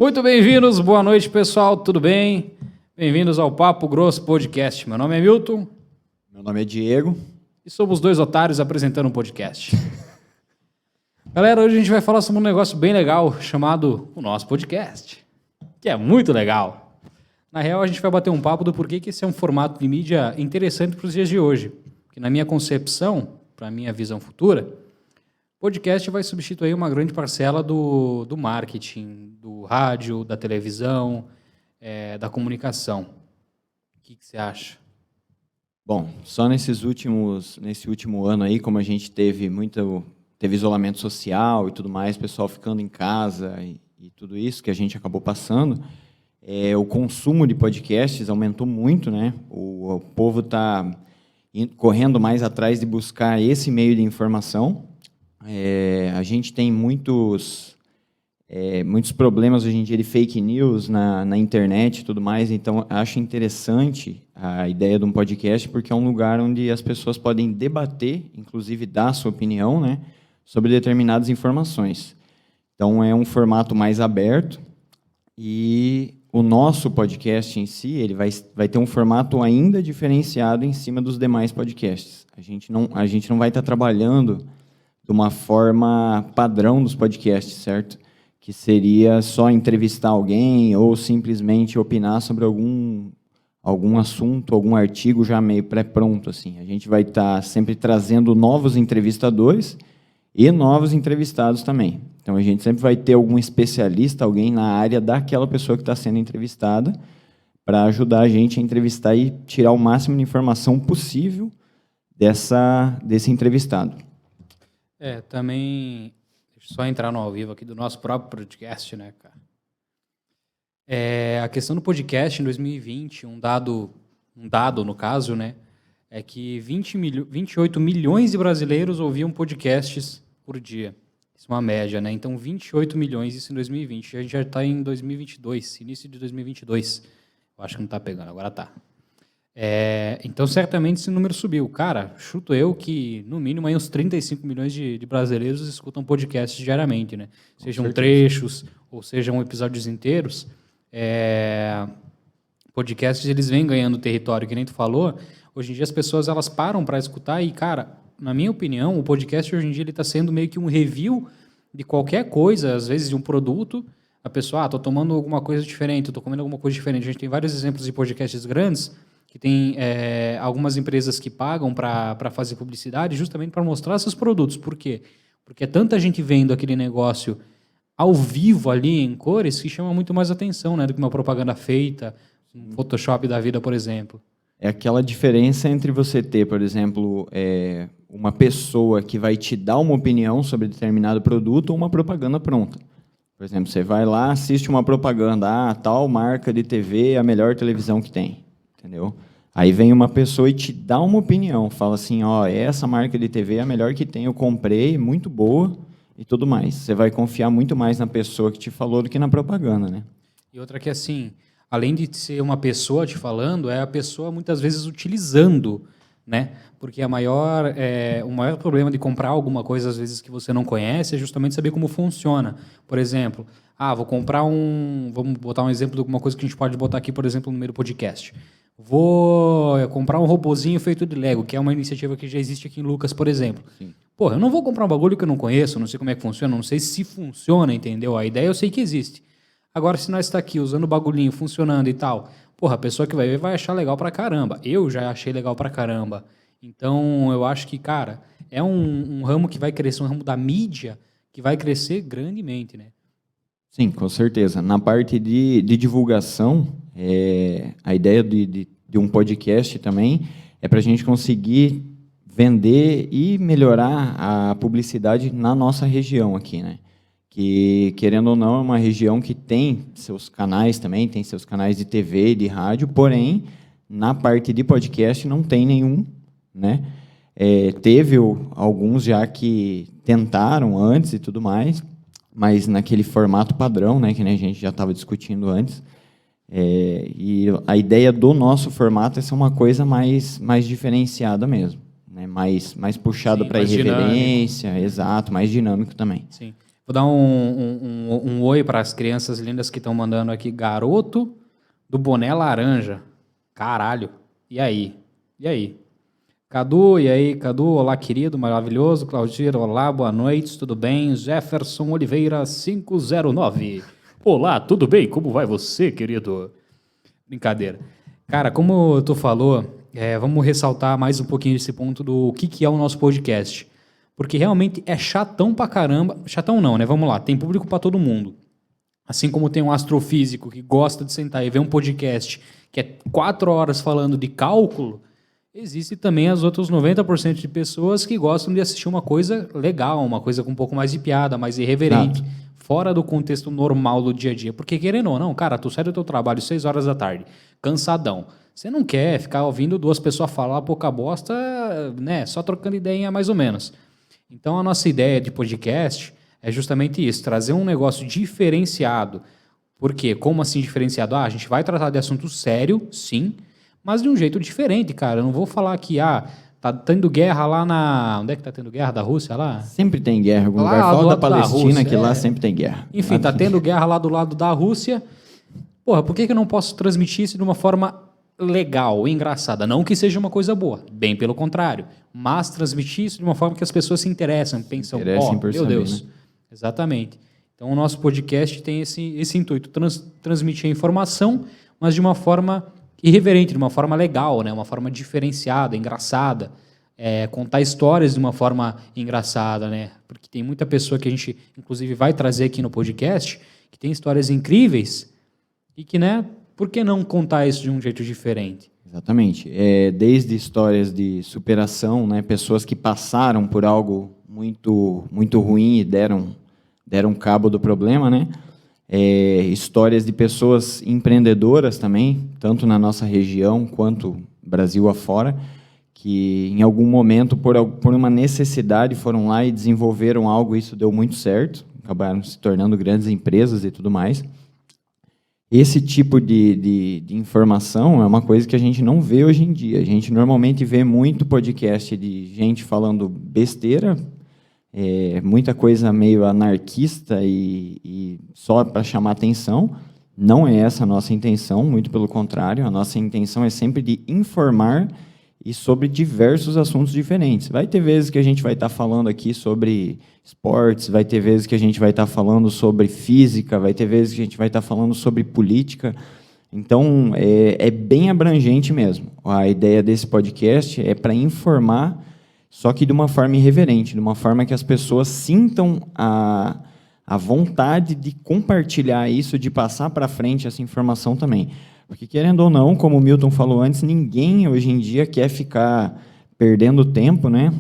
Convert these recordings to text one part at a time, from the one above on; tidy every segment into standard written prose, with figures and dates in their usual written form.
Muito bem-vindos, boa noite, pessoal, tudo bem? Bem-vindos ao Papo Grosso Podcast. Meu nome é Milton. Meu nome é Diego. E somos dois otários apresentando um podcast. Galera, hoje a gente vai falar sobre um negócio bem legal chamado o nosso podcast, que é muito legal. Na real, a gente vai bater um papo do porquê que esse é um formato de mídia interessante para os dias de hoje. Porque na minha concepção, para a minha visão futura, podcast vai substituir uma grande parcela do marketing, do rádio, da televisão, da comunicação. O que você acha? Bom, só nesse último ano aí, como a gente teve isolamento social e tudo mais, pessoal ficando em casa e tudo isso que a gente acabou passando, o consumo de podcasts aumentou muito, né? O povo está correndo mais atrás de buscar esse meio de informação. A gente tem muitos problemas hoje em dia de fake news na internet e tudo mais, então acho interessante a ideia de um podcast, porque é um lugar onde as pessoas podem debater, inclusive dar a sua opinião, né, sobre determinadas informações. Então é um formato mais aberto e o nosso podcast em si ele vai ter um formato ainda diferenciado em cima dos demais podcasts. A gente não vai estar trabalhando de uma forma padrão dos podcasts, certo? Que seria só entrevistar alguém ou simplesmente opinar sobre algum assunto, algum artigo já meio pré-pronto, assim. A gente vai estar sempre trazendo novos entrevistadores e novos entrevistados também. Então, a gente sempre vai ter algum especialista, alguém na área daquela pessoa que está sendo entrevistada, para ajudar a gente a entrevistar e tirar o máximo de informação possível desse entrevistado. Também, deixa eu só entrar no ao vivo aqui do nosso próprio podcast, né, cara? A questão do podcast em 2020, um dado no caso, né, é que 28 milhões de brasileiros ouviam podcasts por dia. Isso é uma média, né? Então, 28 milhões, isso em 2020. A gente já está em 2022, início de 2022. Eu acho que não está pegando, agora está. Então, certamente, esse número subiu. Cara, chuto eu que, no mínimo, aí uns 35 milhões de brasileiros escutam podcasts diariamente, né? Sejam trechos ou sejam episódios inteiros. Podcasts, eles vêm ganhando território, que nem tu falou. Hoje em dia, as pessoas elas param para escutar e, cara, na minha opinião, o podcast, hoje em dia, ele está sendo meio que um review de qualquer coisa, às vezes de um produto. A pessoa, estou tomando alguma coisa diferente, estou comendo alguma coisa diferente. A gente tem vários exemplos de podcasts grandes que tem algumas empresas que pagam para fazer publicidade justamente para mostrar seus produtos. Por quê? Porque é tanta gente vendo aquele negócio ao vivo ali em cores que chama muito mais atenção, né, do que uma propaganda feita, um Photoshop da vida, por exemplo. É aquela diferença entre você ter, por exemplo, uma pessoa que vai te dar uma opinião sobre determinado produto ou uma propaganda pronta. Por exemplo, você vai lá, assiste uma propaganda, tal marca de TV é a melhor televisão que tem. Entendeu? Aí vem uma pessoa e te dá uma opinião, fala assim, essa marca de TV é a melhor que tem, eu comprei, muito boa e tudo mais. Você vai confiar muito mais na pessoa que te falou do que na propaganda, né? E outra que, assim, além de ser uma pessoa te falando, é a pessoa muitas vezes utilizando, né? Porque o maior problema de comprar alguma coisa, às vezes, que você não conhece, é justamente saber como funciona. Por exemplo, vou comprar vamos botar um exemplo de alguma coisa que a gente pode botar aqui, por exemplo, no meio do podcast. Vou comprar um robozinho feito de Lego, que é uma iniciativa que já existe aqui em Lucas, por exemplo. Sim. Porra, eu não vou comprar um bagulho que eu não conheço, não sei como é que funciona, não sei se funciona, entendeu? A ideia eu sei que existe. Agora, se nós está aqui usando o bagulhinho, funcionando e tal, porra, a pessoa que vai ver vai achar legal pra caramba. Eu já achei legal pra caramba. Então, eu acho que, cara, é um ramo que vai crescer, um ramo da mídia que vai crescer grandemente, né? Sim, com certeza. Na parte de divulgação, a ideia de um podcast também é para a gente conseguir vender e melhorar a publicidade na nossa região aqui, né? Que, querendo ou não, é uma região que tem seus canais também, tem seus canais de TV, de rádio, porém, na parte de podcast não tem nenhum, né? Teve alguns já que tentaram antes e tudo mais, mas naquele formato padrão, né, que a gente já estava discutindo antes. E a ideia do nosso formato é ser uma coisa mais diferenciada mesmo, né? mais puxada para irreverência, exato, mais dinâmico também. Sim. Vou dar um oi para as crianças lindas que estão mandando aqui. Garoto do boné laranja. Caralho. E aí? E aí? Cadu, e aí, Cadu? Olá, querido, maravilhoso. Claudira, olá, boa noite, tudo bem? Jefferson Oliveira, 509. Olá, tudo bem? Como vai você, querido? Brincadeira. Cara, como tu falou, vamos ressaltar mais um pouquinho esse ponto do que é o nosso podcast. Porque realmente é chatão pra caramba. Chatão não, né? Vamos lá, tem público pra todo mundo. Assim como tem um astrofísico que gosta de sentar e ver um podcast que é 4 horas falando de cálculo, existe também as outras 90% de pessoas que gostam de assistir uma coisa legal, uma coisa com um pouco mais de piada, mais irreverente, fora do contexto normal do dia a dia. Porque querendo ou não, cara, tu sai do teu trabalho 6 horas da tarde, cansadão. Você não quer ficar ouvindo duas pessoas falar pouca bosta, né? Só trocando ideia mais ou menos. Então a nossa ideia de podcast é justamente isso, trazer um negócio diferenciado. Por quê? Como assim diferenciado? A gente vai tratar de assunto sério, sim, mas de um jeito diferente, cara. Eu não vou falar que, tá tendo guerra lá na... Onde é que tá tendo guerra da Rússia lá? Sempre tem guerra em algum lugar. Lá do Fala da lado da Palestina, Rússia, que lá sempre tem guerra. Enfim, tá tendo guerra lá do lado da Rússia. Porra, por que eu não posso transmitir isso de uma forma legal, engraçada? Não que seja uma coisa boa, bem pelo contrário. Mas transmitir isso de uma forma que as pessoas se interessam, pensam, meu Deus. Né? Exatamente. Então o nosso podcast tem esse intuito, transmitir a informação, mas de uma forma irreverente, de uma forma legal, né? Uma forma diferenciada, engraçada. Contar histórias de uma forma engraçada, né? Porque tem muita pessoa que a gente, inclusive, vai trazer aqui no podcast, que tem histórias incríveis e que, né? Por que não contar isso de um jeito diferente? Exatamente. Desde histórias de superação, né? Pessoas que passaram por algo muito, muito ruim e deram cabo do problema, né? Histórias de pessoas empreendedoras também, tanto na nossa região quanto Brasil afora, que em algum momento, por uma necessidade, foram lá e desenvolveram algo, e isso deu muito certo, acabaram se tornando grandes empresas e tudo mais. Esse tipo de informação é uma coisa que a gente não vê hoje em dia. A gente normalmente vê muito podcast de gente falando besteira, muita coisa meio anarquista e só para chamar atenção. Não é essa a nossa intenção, muito pelo contrário. A nossa intenção é sempre de informar e sobre diversos assuntos diferentes. Vai ter vezes que a gente vai estar falando aqui sobre esportes, vai ter vezes que a gente vai estar falando sobre física, vai ter vezes que a gente vai estar falando sobre política. Então, é bem abrangente mesmo. A ideia desse podcast é para informar, só que de uma forma irreverente, de uma forma que as pessoas sintam a vontade de compartilhar isso, de passar para frente essa informação também. Porque, querendo ou não, como o Milton falou antes, ninguém hoje em dia quer ficar perdendo tempo, né,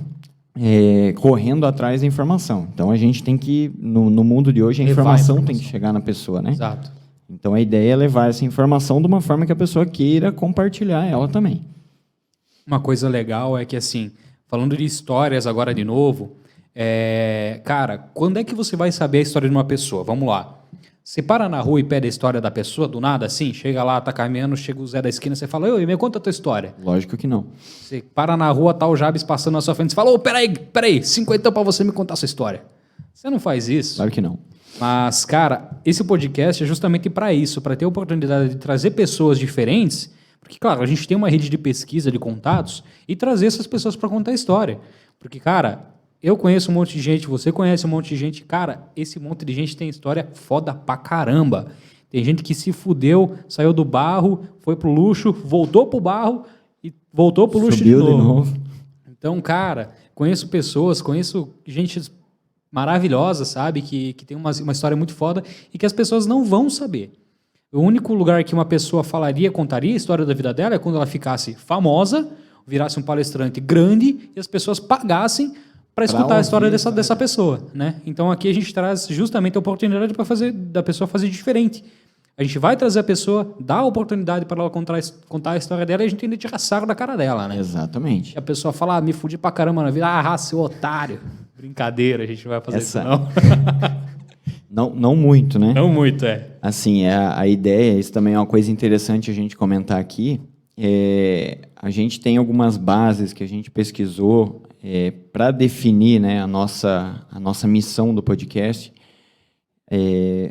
correndo atrás da informação. Então, a gente tem que, no mundo de hoje, a informação tem que chegar na pessoa, né? Exato. Então, a ideia é levar essa informação de uma forma que a pessoa queira compartilhar ela também. Uma coisa legal é que, assim, falando de histórias agora de novo, cara, quando é que você vai saber a história de uma pessoa? Vamos lá. Você para na rua e pede a história da pessoa, do nada, assim, chega lá, tá caminhando, chega o Zé da esquina, você fala, oi, me conta a tua história. Lógico que não. Você para na rua, tá o Jabes passando na sua frente, você fala, ô, peraí, 50 pra você me contar a sua história. Você não faz isso. Claro que não. Mas, cara, esse podcast é justamente para isso, para ter a oportunidade de trazer pessoas diferentes, porque, claro, a gente tem uma rede de pesquisa, de contatos, e trazer essas pessoas para contar a história. Porque, cara, eu conheço um monte de gente, você conhece um monte de gente. Cara, esse monte de gente tem história foda pra caramba. Tem gente que se fudeu, saiu do barro, foi pro luxo, voltou pro barro e voltou pro luxo de novo. Então, cara, conheço pessoas, conheço gente maravilhosa, sabe? Que tem uma história muito foda e que as pessoas não vão saber. O único lugar que uma pessoa contaria a história da vida dela é quando ela ficasse famosa, virasse um palestrante grande e as pessoas pagassem para escutar a história dessa pessoa, né? Então aqui a gente traz justamente a oportunidade da pessoa fazer diferente. A gente vai trazer a pessoa, dar a oportunidade para ela contar a história dela e a gente ainda tira sarro da cara dela, né? Exatamente. E a pessoa fala, me fudi pra caramba na vida, seu otário. Brincadeira, a gente não vai fazer isso não. Não muito, né? Não muito, Assim, a ideia, isso também é uma coisa interessante a gente comentar aqui, a gente tem algumas bases que a gente pesquisou para definir, né, a nossa missão do podcast.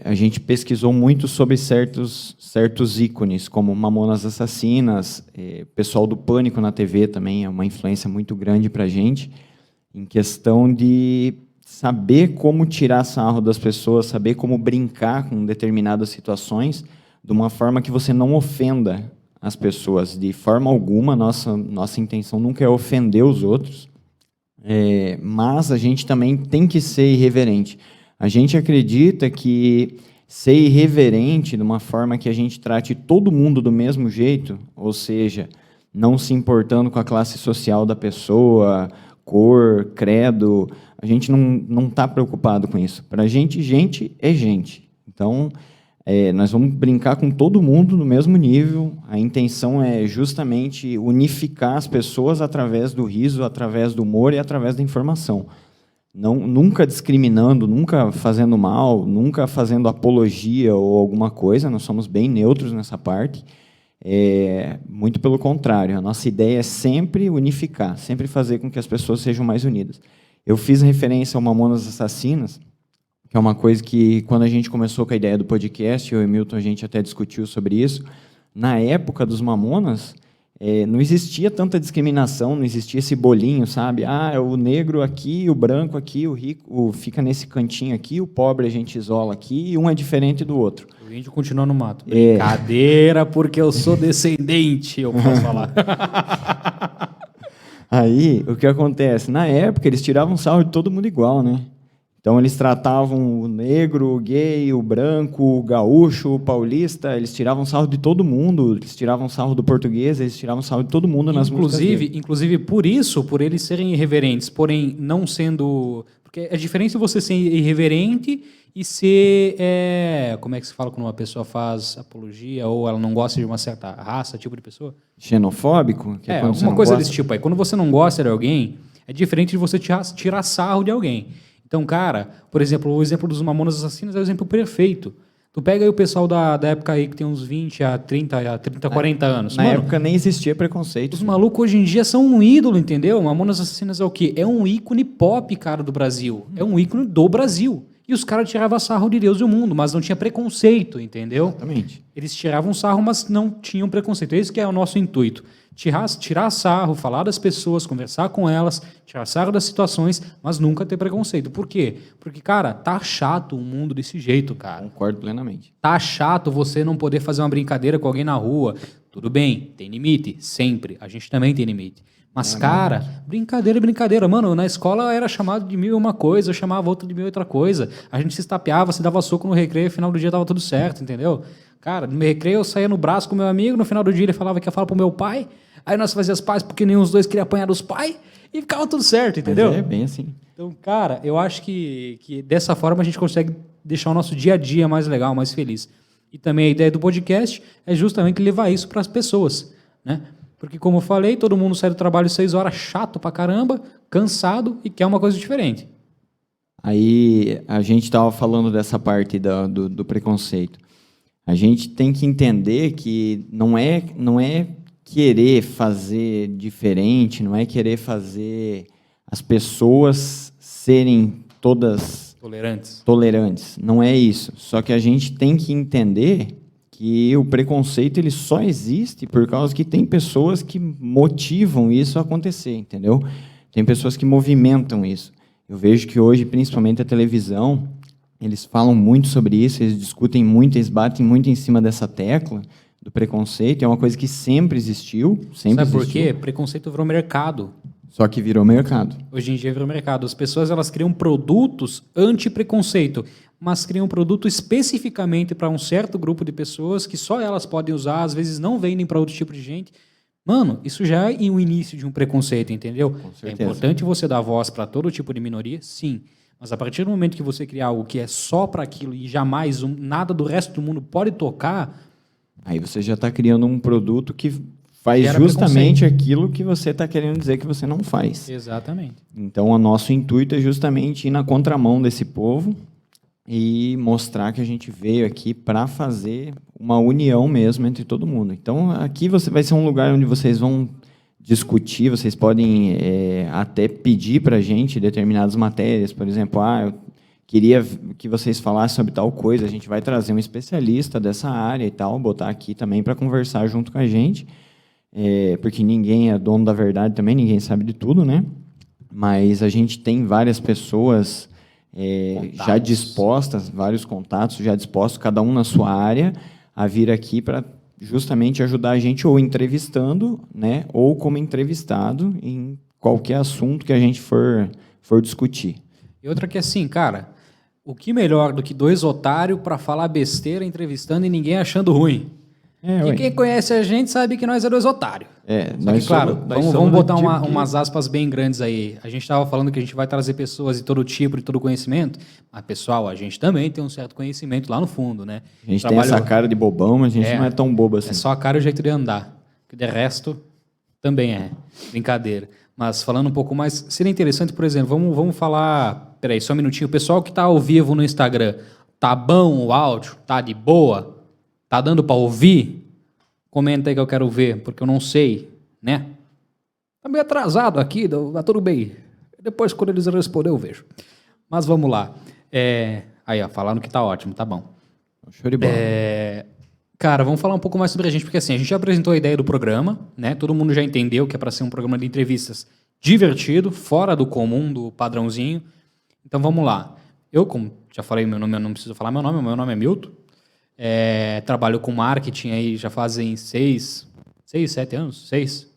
A gente pesquisou muito sobre certos ícones, como Mamonas Assassinas, pessoal do Pânico na TV também é uma influência muito grande para a gente, em questão de saber como tirar sarro das pessoas, saber como brincar com determinadas situações, de uma forma que você não ofenda as pessoas. De forma alguma, nossa intenção nunca é ofender os outros, mas a gente também tem que ser irreverente. A gente acredita que ser irreverente de uma forma que a gente trate todo mundo do mesmo jeito, ou seja, não se importando com a classe social da pessoa, cor, credo, a gente não está preocupado com isso. Para a gente, gente é gente. Então, nós vamos brincar com todo mundo no mesmo nível. A intenção é justamente unificar as pessoas através do riso, através do humor e através da informação. Nunca discriminando, nunca fazendo mal, nunca fazendo apologia ou alguma coisa, nós somos bem neutros nessa parte. Muito pelo contrário, a nossa ideia é sempre unificar, sempre fazer com que as pessoas sejam mais unidas. Eu fiz referência ao Mamonas Assassinas, que é uma coisa que, quando a gente começou com a ideia do podcast, eu e Milton, a gente até discutiu sobre isso. Na época dos Mamonas, não existia tanta discriminação, não existia esse bolinho, sabe? O negro aqui, o branco aqui, o rico fica nesse cantinho aqui, o pobre a gente isola aqui, e um é diferente do outro. O índio continua no mato. Brincadeira, porque eu sou descendente, eu posso falar. Aí, o que acontece? Na época, eles tiravam sarro de todo mundo igual, né? Então, eles tratavam o negro, o gay, o branco, o gaúcho, o paulista, eles tiravam sarro de todo mundo, eles tiravam sarro do português, eles tiravam sarro de todo mundo nas músicas dele. Inclusive, por eles serem irreverentes, porém não sendo... Porque é diferente você ser irreverente e ser... como é que se fala quando uma pessoa faz apologia ou ela não gosta de uma certa raça, tipo de pessoa? Xenofóbico? Que alguma coisa desse tipo aí. Quando você não gosta de alguém, é diferente de você tirar sarro de alguém. Então, cara, por exemplo, o exemplo dos Mamonas Assassinas é o exemplo perfeito. Tu pega aí o pessoal da época aí que tem uns 20 a 30, 40 anos. Na época nem existia preconceito. Os malucos hoje em dia são um ídolo, entendeu? Mamonas Assassinas é o quê? É um ícone pop, cara, do Brasil. É um ícone do Brasil. E os caras tiravam sarro de Deus e o mundo, mas não tinha preconceito, entendeu? Exatamente. Eles tiravam sarro, mas não tinham preconceito. Esse que é o nosso intuito. Tirar sarro, falar das pessoas, conversar com elas, tirar sarro das situações, mas nunca ter preconceito. Por quê? Porque, cara, tá chato um mundo desse jeito, cara. Concordo plenamente. Tá chato você não poder fazer uma brincadeira com alguém na rua. Tudo bem, tem limite, sempre. A gente também tem limite. Mas, cara, brincadeira é brincadeira. Mano, na escola era chamado de mil e uma coisa, eu chamava outro de mil e outra coisa. A gente se estapeava, se dava soco no recreio, no final do dia tava tudo certo, entendeu? Cara, no recreio eu saía no braço com meu amigo, no final do dia ele falava que ia falar pro meu pai, aí nós fazíamos as pazes porque nenhum dos dois queria apanhar dos pais, e ficava tudo certo, entendeu? Mas é bem assim. Então, cara, eu acho que dessa forma a gente consegue deixar o nosso dia a dia mais legal, mais feliz. E também a ideia do podcast é justamente levar isso para as pessoas, né? Porque, como eu falei, todo mundo sai do trabalho 6 horas, chato pra caramba, cansado e quer uma coisa diferente. Aí a gente estava falando dessa parte do preconceito. A gente tem que entender que não é querer fazer diferente, não é querer fazer as pessoas serem todas tolerantes. Não é isso. Só que a gente tem que entender que o preconceito ele só existe por causa que tem pessoas que motivam isso a acontecer, entendeu? Tem pessoas que movimentam isso. Eu vejo que hoje, principalmente a televisão, eles falam muito sobre isso, eles discutem muito, eles batem muito em cima dessa tecla do preconceito. É uma coisa que sempre existiu. Sabe por quê? Preconceito virou mercado. Só que virou mercado. Hoje em dia virou mercado. As pessoas elas criam produtos anti-preconceito, mas criam um produto especificamente para um certo grupo de pessoas que só elas podem usar, às vezes não vendem para outro tipo de gente. Mano, isso já é o início de um preconceito, entendeu? Com certeza. É importante você dar voz para todo tipo de minoria, sim. Mas a partir do momento que você criar algo que é só para aquilo e jamais nada do resto do mundo pode tocar... Aí você já está criando um produto que faz justamente aquilo que você está querendo dizer que você não faz. Exatamente. Então, o nosso intuito é justamente ir na contramão desse povo e mostrar que a gente veio aqui para fazer uma união mesmo entre todo mundo. Então, aqui vai ser um lugar onde vocês vão discutir, vocês podem até pedir para a gente determinadas matérias, por exemplo, eu queria que vocês falassem sobre tal coisa, a gente vai trazer um especialista dessa área e tal, botar aqui também para conversar junto com a gente, porque ninguém é dono da verdade também, ninguém sabe de tudo, né? Mas a gente tem várias pessoas já dispostas, vários contatos já dispostos, cada um na sua área, a vir aqui para justamente ajudar a gente ou entrevistando, né, ou como entrevistado em qualquer assunto que a gente for discutir. E outra que assim, cara, o que melhor do que dois otários para falar besteira entrevistando e ninguém achando ruim? E quem conhece a gente sabe que nós é dois otários. Nós claro, vamos botar umas aspas bem grandes aí. A gente estava falando que a gente vai trazer pessoas de todo tipo, de todo conhecimento. Mas, pessoal, a gente também tem um certo conhecimento lá no fundo, né? A gente tem essa cara de bobão, mas a gente não é tão bobo assim. É só a cara e o jeito de andar. Que de resto, também é brincadeira. Mas falando um pouco mais, seria interessante, por exemplo, vamos falar... Peraí, só um minutinho. O pessoal que está ao vivo no Instagram, tá bom o áudio? Tá de boa? Tá dando para ouvir? Comenta aí que eu quero ver, porque eu não sei, né? Tá meio atrasado aqui, tá tudo bem. Depois, quando eles responderem, eu vejo. Mas vamos lá. Aí, ó, falaram que tá ótimo, tá bom. Show de bola. Cara, vamos falar um pouco mais sobre a gente, porque assim, a gente já apresentou a ideia do programa, né? Todo mundo já entendeu que é para ser um programa de entrevistas divertido, fora do comum, do padrãozinho. Então vamos lá. Eu, como já falei meu nome, eu não preciso falar meu nome é Milton. Trabalho com marketing aí já fazem 6, 7 anos? 6?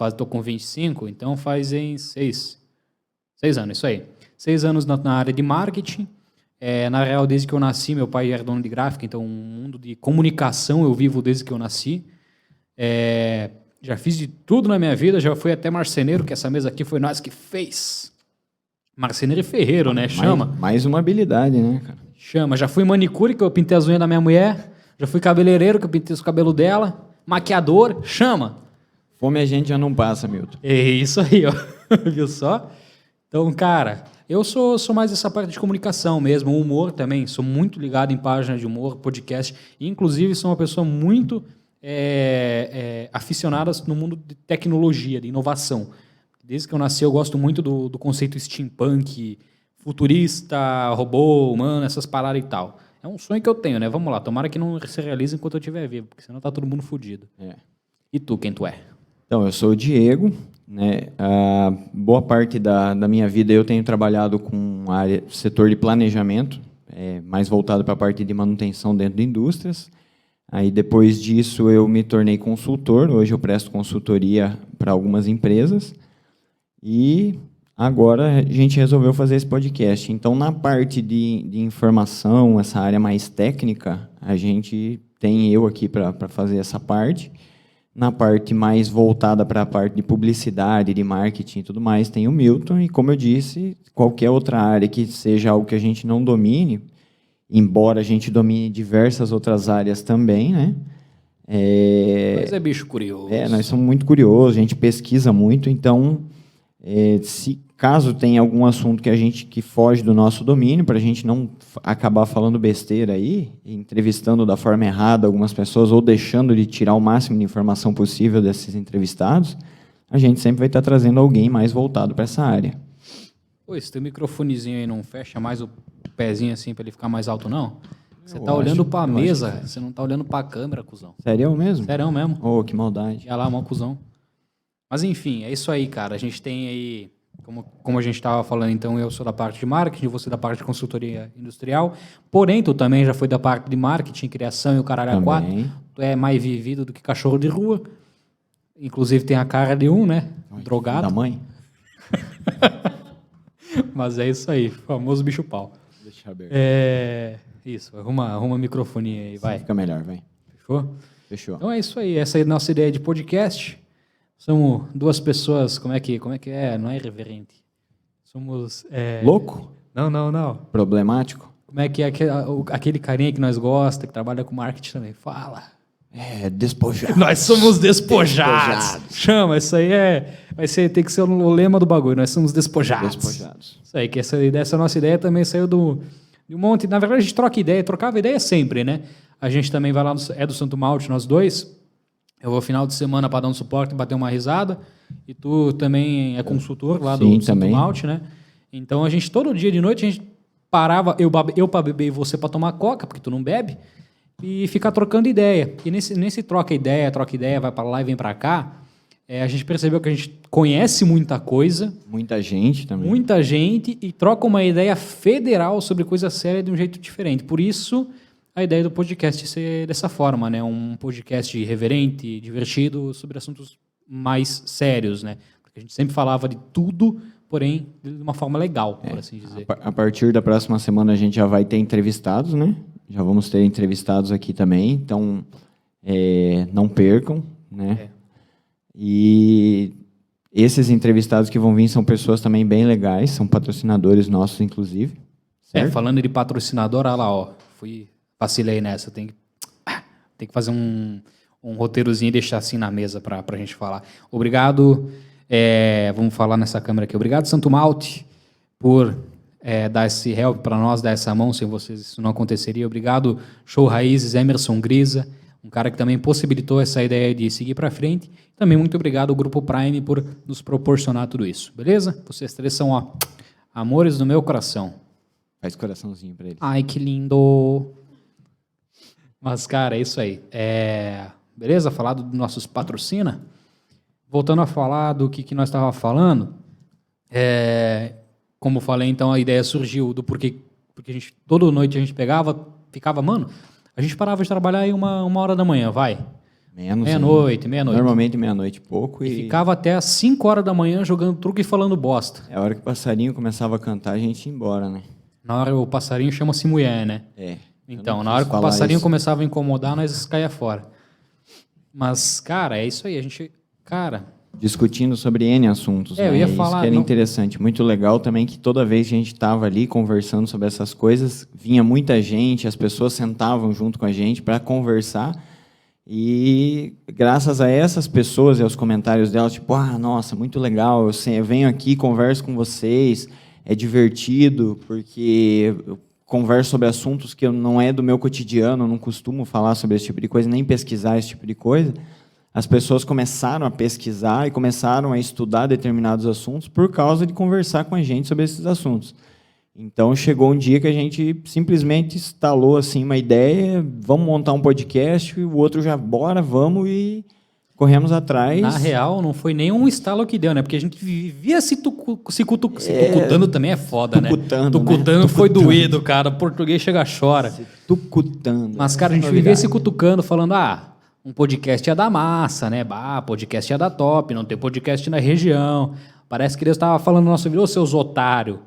Estou com 25, então fazem 6 anos, isso aí. 6 anos na área de marketing. Na real, desde que eu nasci, meu pai era dono de gráfica, então um mundo de comunicação eu vivo desde que eu nasci. Já fiz de tudo na minha vida, já fui até marceneiro, que essa mesa aqui foi nós que fez. Marceneiro e ferreiro, né? Chama. Mais uma habilidade, né, cara? Chama. Já fui manicure, que eu pintei as unhas da minha mulher. Já fui cabeleireiro, que eu pintei os cabelos dela. Maquiador. Chama. Fome a gente já não passa, Milton. É isso aí, ó. Viu só? Então, cara, eu sou mais essa parte de comunicação mesmo, humor também. Sou muito ligado em páginas de humor, podcast. Inclusive, sou uma pessoa muito aficionada no mundo de tecnologia, de inovação. Desde que eu nasci, eu gosto muito do conceito steampunk, futurista, robô, humano, essas paradas e tal. É um sonho que eu tenho, né? Vamos lá, tomara que não se realize enquanto eu estiver vivo, porque senão tá todo mundo fodido. E tu, quem tu é? Então, eu sou o Diego, né? Boa parte da minha vida eu tenho trabalhado com setor de planejamento, mais voltado para a parte de manutenção dentro de indústrias. Aí, depois disso, eu me tornei consultor. Hoje eu presto consultoria para algumas empresas. E agora a gente resolveu fazer esse podcast. Então, na parte de informação, essa área mais técnica, a gente tem eu aqui para fazer essa parte. Na parte mais voltada para a parte de publicidade, de marketing e tudo mais, tem o Milton. E, como eu disse, qualquer outra área que seja algo que a gente não domine, embora a gente domine diversas outras áreas também, né? Mas é bicho curioso. Nós somos muito curiosos, a gente pesquisa muito, então... se caso tenha algum assunto que foge do nosso domínio, para a gente não acabar falando besteira aí, entrevistando da forma errada algumas pessoas ou deixando de tirar o máximo de informação possível desses entrevistados, a gente sempre vai estar trazendo alguém mais voltado para essa área. Pô, esse teu microfonezinho aí não fecha mais o pezinho assim para ele ficar mais alto, não? Você tá olhando para a mesa, você não tá olhando para a câmera, cuzão. Sério mesmo? Sério mesmo. Oh, que maldade. Olha lá, mó cuzão. Mas, enfim, é isso aí, cara. A gente tem aí, como a gente estava falando, então, eu sou da parte de marketing, você da parte de consultoria industrial. Porém, tu também já foi da parte de marketing, criação e o caralho a quatro. Tu é mais vivido do que cachorro de rua. Inclusive, tem a cara de um, né? Drogado. Da mãe. Mas é isso aí, famoso bicho-pau. Deixa aberto. Isso, arruma o microfone aí, vai. Fica melhor, vai. Fechou? Fechou. Então é isso aí, essa é a nossa ideia de podcast. Somos duas pessoas, como é que é? Não é irreverente. Somos... Louco? Não. Problemático? Como é que é aquele carinha que nós gosta, que trabalha com marketing também? Fala. Despojados. Nós somos despojados. Chama, isso aí tem que ser o lema do bagulho. Nós somos despojados. Isso aí, que essa nossa ideia também saiu de um monte... Na verdade, a gente trocava ideia sempre, né? A gente também vai lá, do Santo Malte, nós dois... Eu vou final de semana para dar um suporte e bater uma risada. E tu também é consultor lá do Santo Malte, né? Então, todo dia de noite, a gente parava, eu para beber e você para tomar coca, porque tu não bebe, e ficar trocando ideia. E nesse troca ideia, vai para lá e vem para cá, a gente percebeu que a gente conhece muita coisa. Muita gente também. Muita gente e troca uma ideia federal sobre coisa séria de um jeito diferente. Por isso, a ideia do podcast ser dessa forma, né? Um podcast irreverente, divertido, sobre assuntos mais sérios, né? Porque a gente sempre falava de tudo, porém, de uma forma legal, por assim dizer. A partir da próxima semana a gente já vai ter entrevistados, né? Já vamos ter entrevistados aqui também, então não percam, né? E esses entrevistados que vão vir são pessoas também bem legais, são patrocinadores nossos, inclusive. Certo? Falando de patrocinador, olha lá, ó, vacilei nessa, tem que fazer um roteirozinho e deixar assim na mesa para a gente falar. Obrigado, vamos falar nessa câmera aqui. Obrigado, Santo Malte, por dar esse help para nós, dar essa mão. Sem vocês isso não aconteceria. Obrigado, Show Raízes, Emerson Grisa, um cara que também possibilitou essa ideia de seguir para frente. Também muito obrigado ao Grupo Prime por nos proporcionar tudo isso, beleza? Vocês três são, ó, amores do meu coração. Faz coraçãozinho para eles. Ai, que lindo! Mas, cara, é isso aí. Beleza? Falar dos nossos patrocina. Voltando a falar do que nós estávamos falando, como eu falei, então, a ideia surgiu do porque toda noite a gente ficava, mano, a gente parava de trabalhar aí uma hora da manhã, vai. Meia-noite. Normalmente meia-noite e pouco. E ficava até às 5 horas da manhã jogando truque e falando bosta. É a hora que o passarinho começava a cantar, a gente ia embora, né? Na hora o passarinho chama-se mulher, né? Então, na hora que o passarinho começava a incomodar, nós caía fora. Mas, cara, é isso aí. A gente, discutindo sobre N assuntos, né? Eu ia falar... Isso que era interessante. Muito legal também que toda vez que a gente estava ali conversando sobre essas coisas, vinha muita gente, as pessoas sentavam junto com a gente para conversar. E graças a essas pessoas e aos comentários delas, tipo, nossa, muito legal, eu venho aqui, converso com vocês, é divertido, porque eu converso sobre assuntos que não é do meu cotidiano, eu não costumo falar sobre esse tipo de coisa, nem pesquisar esse tipo de coisa. As pessoas começaram a pesquisar e começaram a estudar determinados assuntos por causa de conversar com a gente sobre esses assuntos. Então, chegou um dia que a gente simplesmente instalou assim, uma ideia, vamos montar um podcast, e o outro já, bora, vamos, e corremos atrás. Na real, não foi nenhum estalo que deu, né? Porque a gente vivia se tucutando também é foda, tucutando, né? Foi doído, cara. O português chega chora. Se tucutando. Mas, cara, a gente vivia se cutucando, falando, um podcast é da massa, né? Podcast é da top, não tem podcast na região. Parece que Deus estava falando no nosso vídeo, ô, seus otários.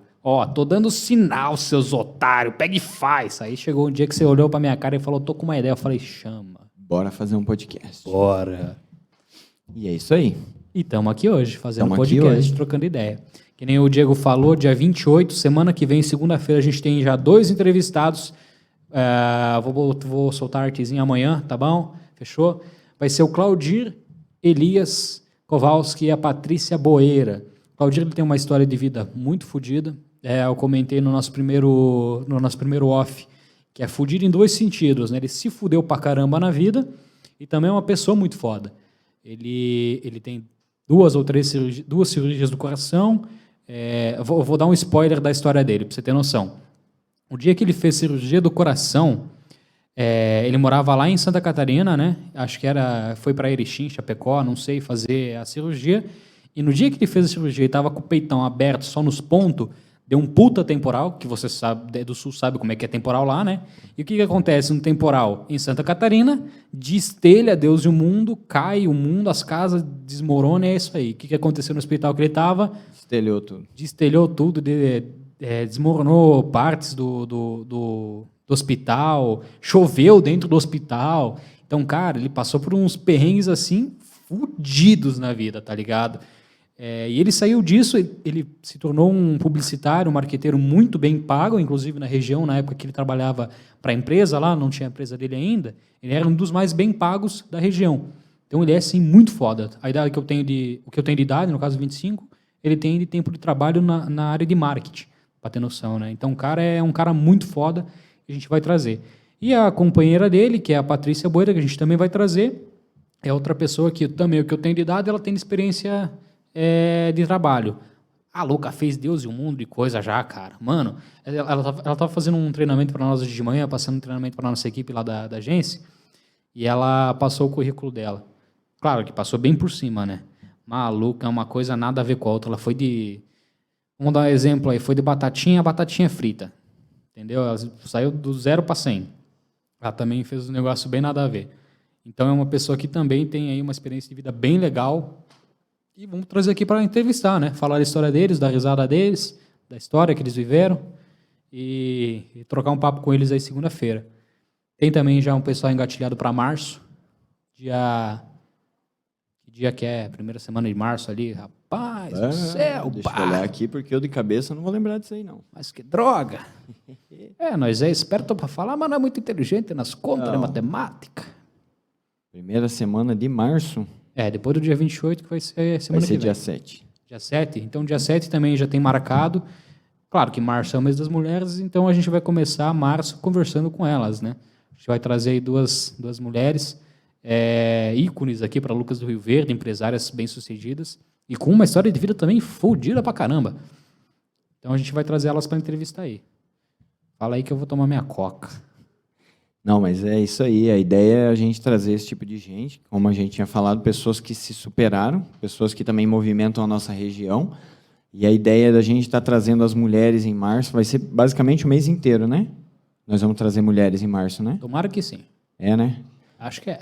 Tô dando sinal, seus otários, pega e faz. Aí chegou um dia que você olhou pra minha cara e falou, tô com uma ideia. Eu falei, chama. Bora fazer um podcast. Bora. E é isso aí. E estamos aqui hoje, fazendo um podcast, trocando ideia. Que nem o Diego falou, dia 28, semana que vem, segunda-feira, a gente tem já 2 entrevistados. Vou soltar a artezinha amanhã, tá bom? Fechou? Vai ser o Claudir Elias Kowalski e a Patrícia Boeira. O Claudir tem uma história de vida muito fodida. Eu comentei no nosso primeiro off, que é fudido em 2 sentidos, né? Ele se fudeu pra caramba na vida e também é uma pessoa muito foda. Ele tem 2 ou 3 cirurgias do coração. Vou dar um spoiler da história dele, pra você ter noção. O dia que ele fez cirurgia do coração, ele morava lá em Santa Catarina, né? Acho que foi para Erechim, Chapecó, não sei, fazer a cirurgia. E no dia que ele fez a cirurgia, ele estava com o peitão aberto só nos pontos, deu um puta temporal, que você sabe, do sul sabe como é que é temporal lá, né? E o que acontece no temporal? Em Santa Catarina, destelha Deus e o mundo, cai o mundo, as casas desmoronam, é isso aí. O que aconteceu no hospital que ele estava? Destelhou tudo, desmoronou partes do hospital, choveu dentro do hospital. Então, cara, ele passou por uns perrengues assim, fudidos na vida, tá ligado? E ele saiu disso, ele se tornou um publicitário, um marqueteiro muito bem pago, inclusive na região, na época que ele trabalhava para a empresa lá, não tinha a empresa dele ainda, ele era um dos mais bem pagos da região. Então ele é, assim, muito foda. A idade que eu tenho de idade, no caso 25, ele tem de tempo de trabalho na área de marketing, para ter noção, né? Então o cara é um cara muito foda que a gente vai trazer. E a companheira dele, que é a Patrícia Boeira, que a gente também vai trazer, é outra pessoa que também, o que eu tenho de idade, ela tem experiência de trabalho. A louca fez Deus e o mundo e coisa já, cara. Mano, ela tava fazendo um treinamento para nós hoje de manhã, passando um treinamento para nossa equipe lá da agência, e ela passou o currículo dela. Claro que passou bem por cima, né? Maluca, é uma coisa nada a ver com a outra. Ela foi de... Vamos dar um exemplo aí. Foi de batatinha a batatinha frita. Entendeu? Ela saiu do 0 para 100. Ela também fez um negócio bem nada a ver. Então é uma pessoa que também tem aí uma experiência de vida bem legal. E vamos trazer aqui para entrevistar, né? Falar a história deles, dar risada deles, da história que eles viveram e trocar um papo com eles aí segunda-feira. Tem também já um pessoal engatilhado para março. Que dia que é? Primeira semana de março ali. Rapaz do céu, deixa eu olhar aqui, porque eu de cabeça não vou lembrar disso aí, não. Mas que droga! Nós é esperto para falar, mas não é muito inteligente nas contas, né? Matemática. Primeira semana de março. Depois do dia 28, que vai ser semana vai ser que vem. dia 7. Dia 7? Então, dia 7 também já tem marcado. Claro que março é o mês das mulheres, então a gente vai começar março conversando com elas, né? A gente vai trazer aí duas mulheres, ícones aqui para Lucas do Rio Verde, empresárias bem-sucedidas, e com uma história de vida também fodida pra caramba. Então a gente vai trazer elas para entrevistar aí. Fala aí que eu vou tomar minha coca. Não, mas é isso aí. A ideia é a gente trazer esse tipo de gente, como a gente tinha falado, pessoas que se superaram, pessoas que também movimentam a nossa região. E a ideia da gente estar trazendo as mulheres em março vai ser basicamente o mês inteiro, né? Nós vamos trazer mulheres em março, né? Tomara que sim. É, né? Acho que é.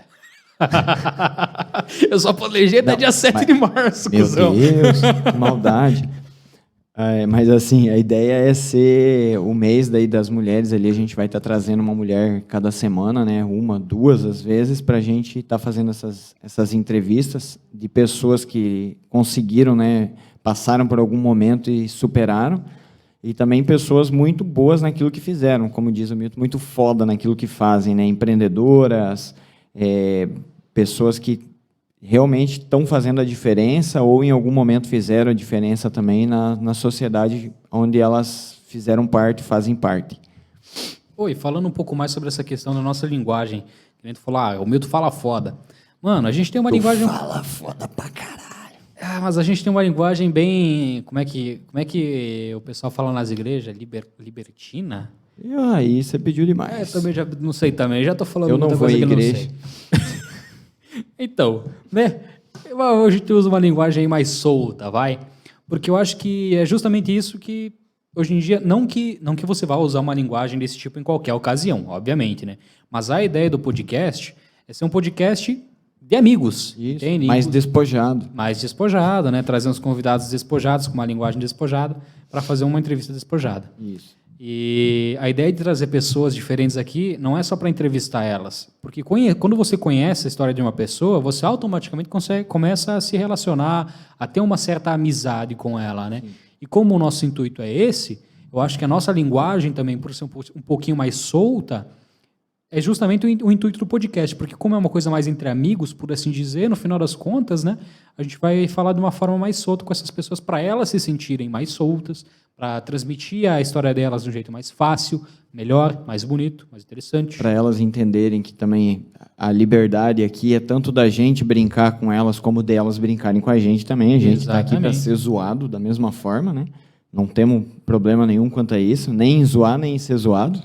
Eu só planejei até dia 7 de março, Meu cuzão. Deus, que maldade. Mas assim, a ideia é ser o mês daí das mulheres ali, a gente vai estar trazendo uma mulher cada semana, né? Uma, duas às vezes, para a gente estar fazendo essas entrevistas de pessoas que conseguiram, né? Passaram por algum momento e superaram. E também pessoas muito boas naquilo que fizeram, como diz o Milton, muito foda naquilo que fazem, né? Empreendedoras, pessoas que realmente estão fazendo a diferença ou em algum momento fizeram a diferença também na sociedade onde elas fizeram parte, fazem parte. Oi, falando um pouco mais sobre essa questão da nossa linguagem, que a gente falou, o Milton fala foda. Mano, a gente tem uma linguagem... fala foda pra caralho. Mas a gente tem uma linguagem bem... Como é que o pessoal fala nas igrejas? Libertina? E aí, você pediu demais. Também já não sei também, já tô falando eu não muita vou coisa à que igreja. eu não sei. Então, né? Hoje a gente usa uma linguagem mais solta, vai? Porque eu acho que é justamente isso que, hoje em dia, não que você vá usar uma linguagem desse tipo em qualquer ocasião, obviamente, né? Mas a ideia do podcast é ser um podcast de amigos. Isso, amigos, mais despojado. Mais despojado, né? Trazer uns convidados despojados, com uma linguagem despojada, para fazer uma entrevista despojada. Isso. E a ideia de trazer pessoas diferentes aqui não é só para entrevistar elas, porque quando você conhece a história de uma pessoa, você automaticamente começa a se relacionar, a ter uma certa amizade com ela, né? Sim. E como o nosso intuito é esse, eu acho que a nossa linguagem também, por ser um pouquinho mais solta, é justamente o intuito do podcast, porque como é uma coisa mais entre amigos, por assim dizer, no final das contas, né, a gente vai falar de uma forma mais solta com essas pessoas para elas se sentirem mais soltas, para transmitir a história delas de um jeito mais fácil, melhor, mais bonito, mais interessante. Para elas entenderem que também a liberdade aqui é tanto da gente brincar com elas, como delas brincarem com a gente também. A gente está aqui para ser zoado da mesma forma, né? Não temos problema nenhum quanto a isso, nem em zoar, nem em ser zoado.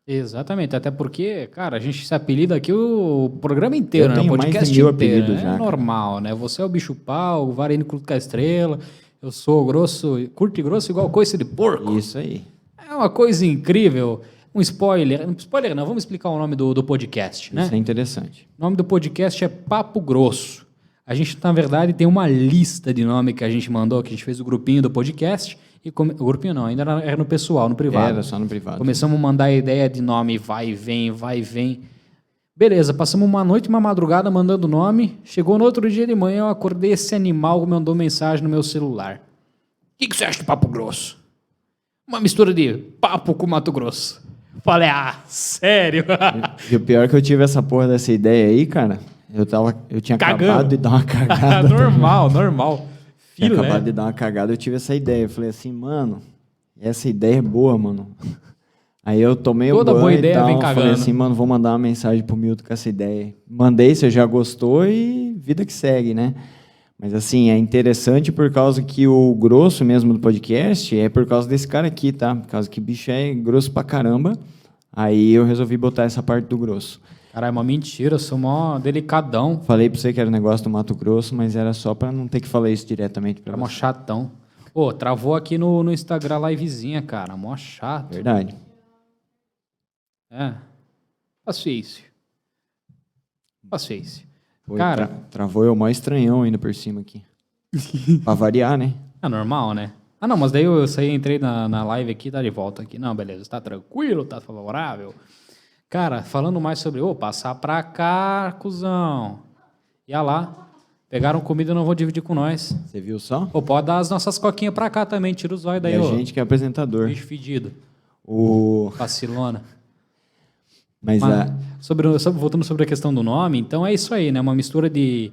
Exatamente, até porque, cara, a gente se apelida aqui o programa inteiro, né? O podcast mais de 1000 inteiro, apelidos já, é normal, né? Você é o bicho pau, o Varene curto com a estrela, eu sou grosso, curto e grosso igual coice de porco. Isso aí. É uma coisa incrível. Um spoiler não, vamos explicar o nome do podcast, né? Isso é interessante. O nome do podcast é Papo Grosso. A gente, na verdade, tem uma lista de nome que a gente mandou, que a gente fez o grupinho do podcast. O grupinho não, ainda era no pessoal, no privado. Era só no privado. Começamos a mandar a ideia de nome, vai e vem. Beleza, passamos uma noite e uma madrugada mandando nome. Chegou no outro dia de manhã, eu acordei, esse animal mandou mensagem no meu celular. O que você acha de Papo Grosso? Uma mistura de papo com Mato Grosso. Falei, sério? E o pior é que eu tive essa porra dessa ideia aí, cara. Eu tinha acabado de dar uma cagada. normal. Tinha acabado de dar uma cagada, eu tive essa ideia. Eu falei assim, mano, essa ideia é boa, mano. Aí eu tomei toda o banho boa ideia e tal, vem cagando. Falei assim, mano, vou mandar uma mensagem pro Milton com essa ideia. Mandei, você já gostou e vida que segue, né? Mas assim, é interessante por causa que o grosso mesmo do podcast é por causa desse cara aqui, tá? Por causa que o bicho é grosso pra caramba. Aí eu resolvi botar essa parte do grosso. Caralho, é uma mentira, eu sou mó delicadão. Falei pra você que era um negócio do Mato Grosso, mas era só pra não ter que falar isso diretamente pra Era mó você. chatão. Pô, travou aqui no Instagram livezinha, cara. Mó chato. Verdade. É. Paciência. Paciência. Pô, Cara, travou eu mó estranhão ainda por cima aqui. Pra variar, né? é normal, né? Ah, não, mas daí eu saí, entrei na live aqui, tá de volta aqui. Não, beleza, tá tranquilo, tá favorável. Cara, falando mais sobre... Ô, passar pra cá, cuzão. Ia lá. Pegaram comida e não vão dividir com nós. Você viu só? Pô, pode dar as nossas coquinhas pra cá também. Tira os olhos daí, E a ô. gente que é apresentador. Bicho fedido. O... Vacilona. Mas Voltando sobre a questão do nome, então é isso aí, né? Uma mistura de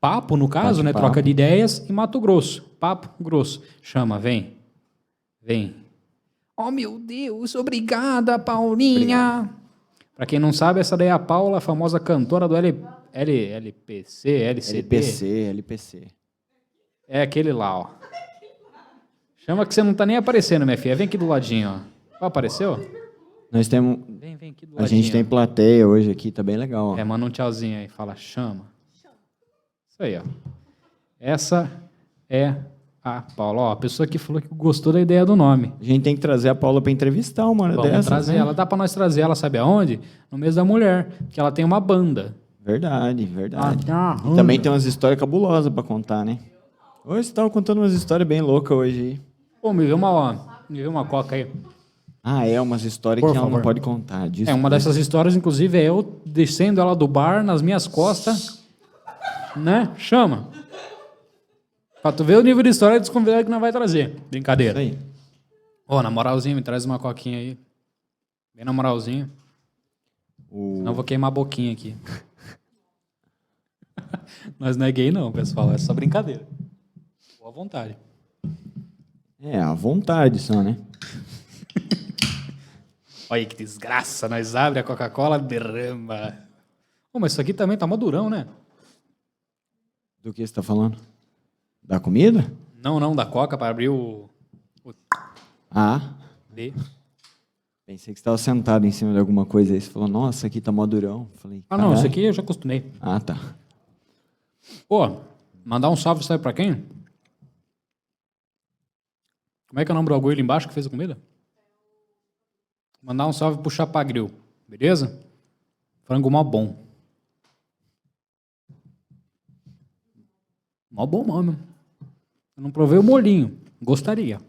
papo, no caso, né? Bate-papo. Troca de ideias e Mato Grosso. Papo grosso. Chama, vem. Vem. Oh, meu Deus, obrigada, Paulinha. Pra quem não sabe, essa daí é a Paula, a famosa cantora do LPC, LCD. LPC. É aquele lá, ó. Chama que você não tá nem aparecendo, minha filha. Vem aqui do ladinho, ó. Ó, apareceu? Nós temos... Vem aqui do A ladinho. gente tem plateia hoje aqui, tá bem legal. Ó. É, manda um tchauzinho aí. Fala, chama. Isso aí, ó. Essa é a Paula. Ó, a pessoa que falou que gostou da ideia do nome. A gente tem que trazer a Paula para entrevistar uma hora Vamos dessas. trazer né? ela. Dá pra nós trazer ela, sabe aonde? No mês da mulher. Que ela tem uma banda. Verdade, verdade. Ah, E também tem umas histórias cabulosas para contar, né? Hoje você tava contando umas histórias bem loucas hoje aí. Pô, me vê uma coca aí. Ah, é, umas histórias Por que ela favor. não pode contar. Disso, É, uma dessas histórias, inclusive, é eu descendo ela do bar nas minhas costas. Né? Chama. Pra tu ver o nível de história dos convidados que nós vai trazer. Isso Brincadeira. aí. Ô, na moralzinha, me traz uma coquinha aí. Bem na moralzinha. O... Senão eu vou queimar a boquinha aqui. Nós não é gay não, pessoal. É só brincadeira. Boa vontade. É, à vontade só, né? Olha que desgraça. Nós abre a Coca-Cola, derrama. Ô, mas isso aqui também tá mó durão, né? Do que você tá falando? Da comida? Não, da Coca para abrir o Ah, D. pensei que você estava sentado em cima de alguma coisa aí. Você falou, nossa, aqui tá mó durão. Falei, Ah, não, isso "Caralho." aqui eu já acostumei. Ah, tá. Pô, mandar um salve, sabe pra quem? Como é que é o nome do bagulho ali embaixo que fez a comida? Mandar um salve pro Chapagril, beleza? Frango mó bom. Mó bom, mano. Eu não provei o molhinho. Gostaria.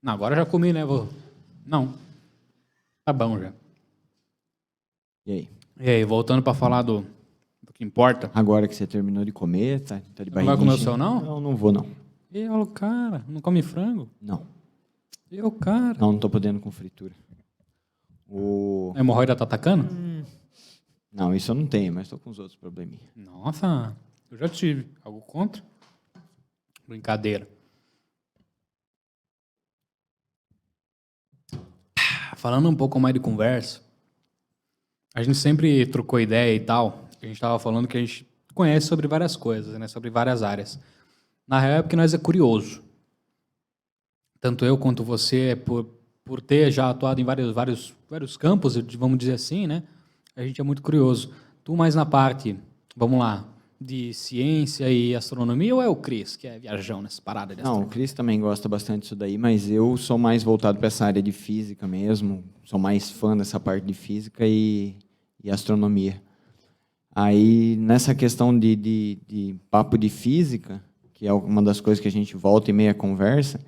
Não, agora já comi, né? Não. Tá bom já. E aí? E aí, voltando pra falar do que importa. Agora que você terminou de comer, tá de Não vai barriguinha comer o cheia? seu, não? Não, não vou, não. Eu, cara, não come frango? Não. Eu, cara. Não tô podendo com fritura. A hemorroida tá atacando? Não, isso eu não tenho, mas tô com os outros probleminha. Nossa, eu já tive. Algo contra? Brincadeira. Falando um pouco mais de conversa, a gente sempre trocou ideia e tal. A gente estava falando que a gente conhece sobre várias coisas, né? Sobre várias áreas. Na real é porque nós é curioso. Tanto eu quanto você, por ter já atuado em vários campos, vamos dizer assim, né? A gente é muito curioso. Tu mais na parte, vamos lá, de ciência e astronomia, ou é o Cris, que é viajão nessa parada de Não, o astronomia? Cris também gosta bastante disso daí, mas eu sou mais voltado para essa área de física mesmo. Sou mais fã dessa parte de física e astronomia. Aí, nessa questão de papo de física, que é uma das coisas que a gente volta e meia conversa,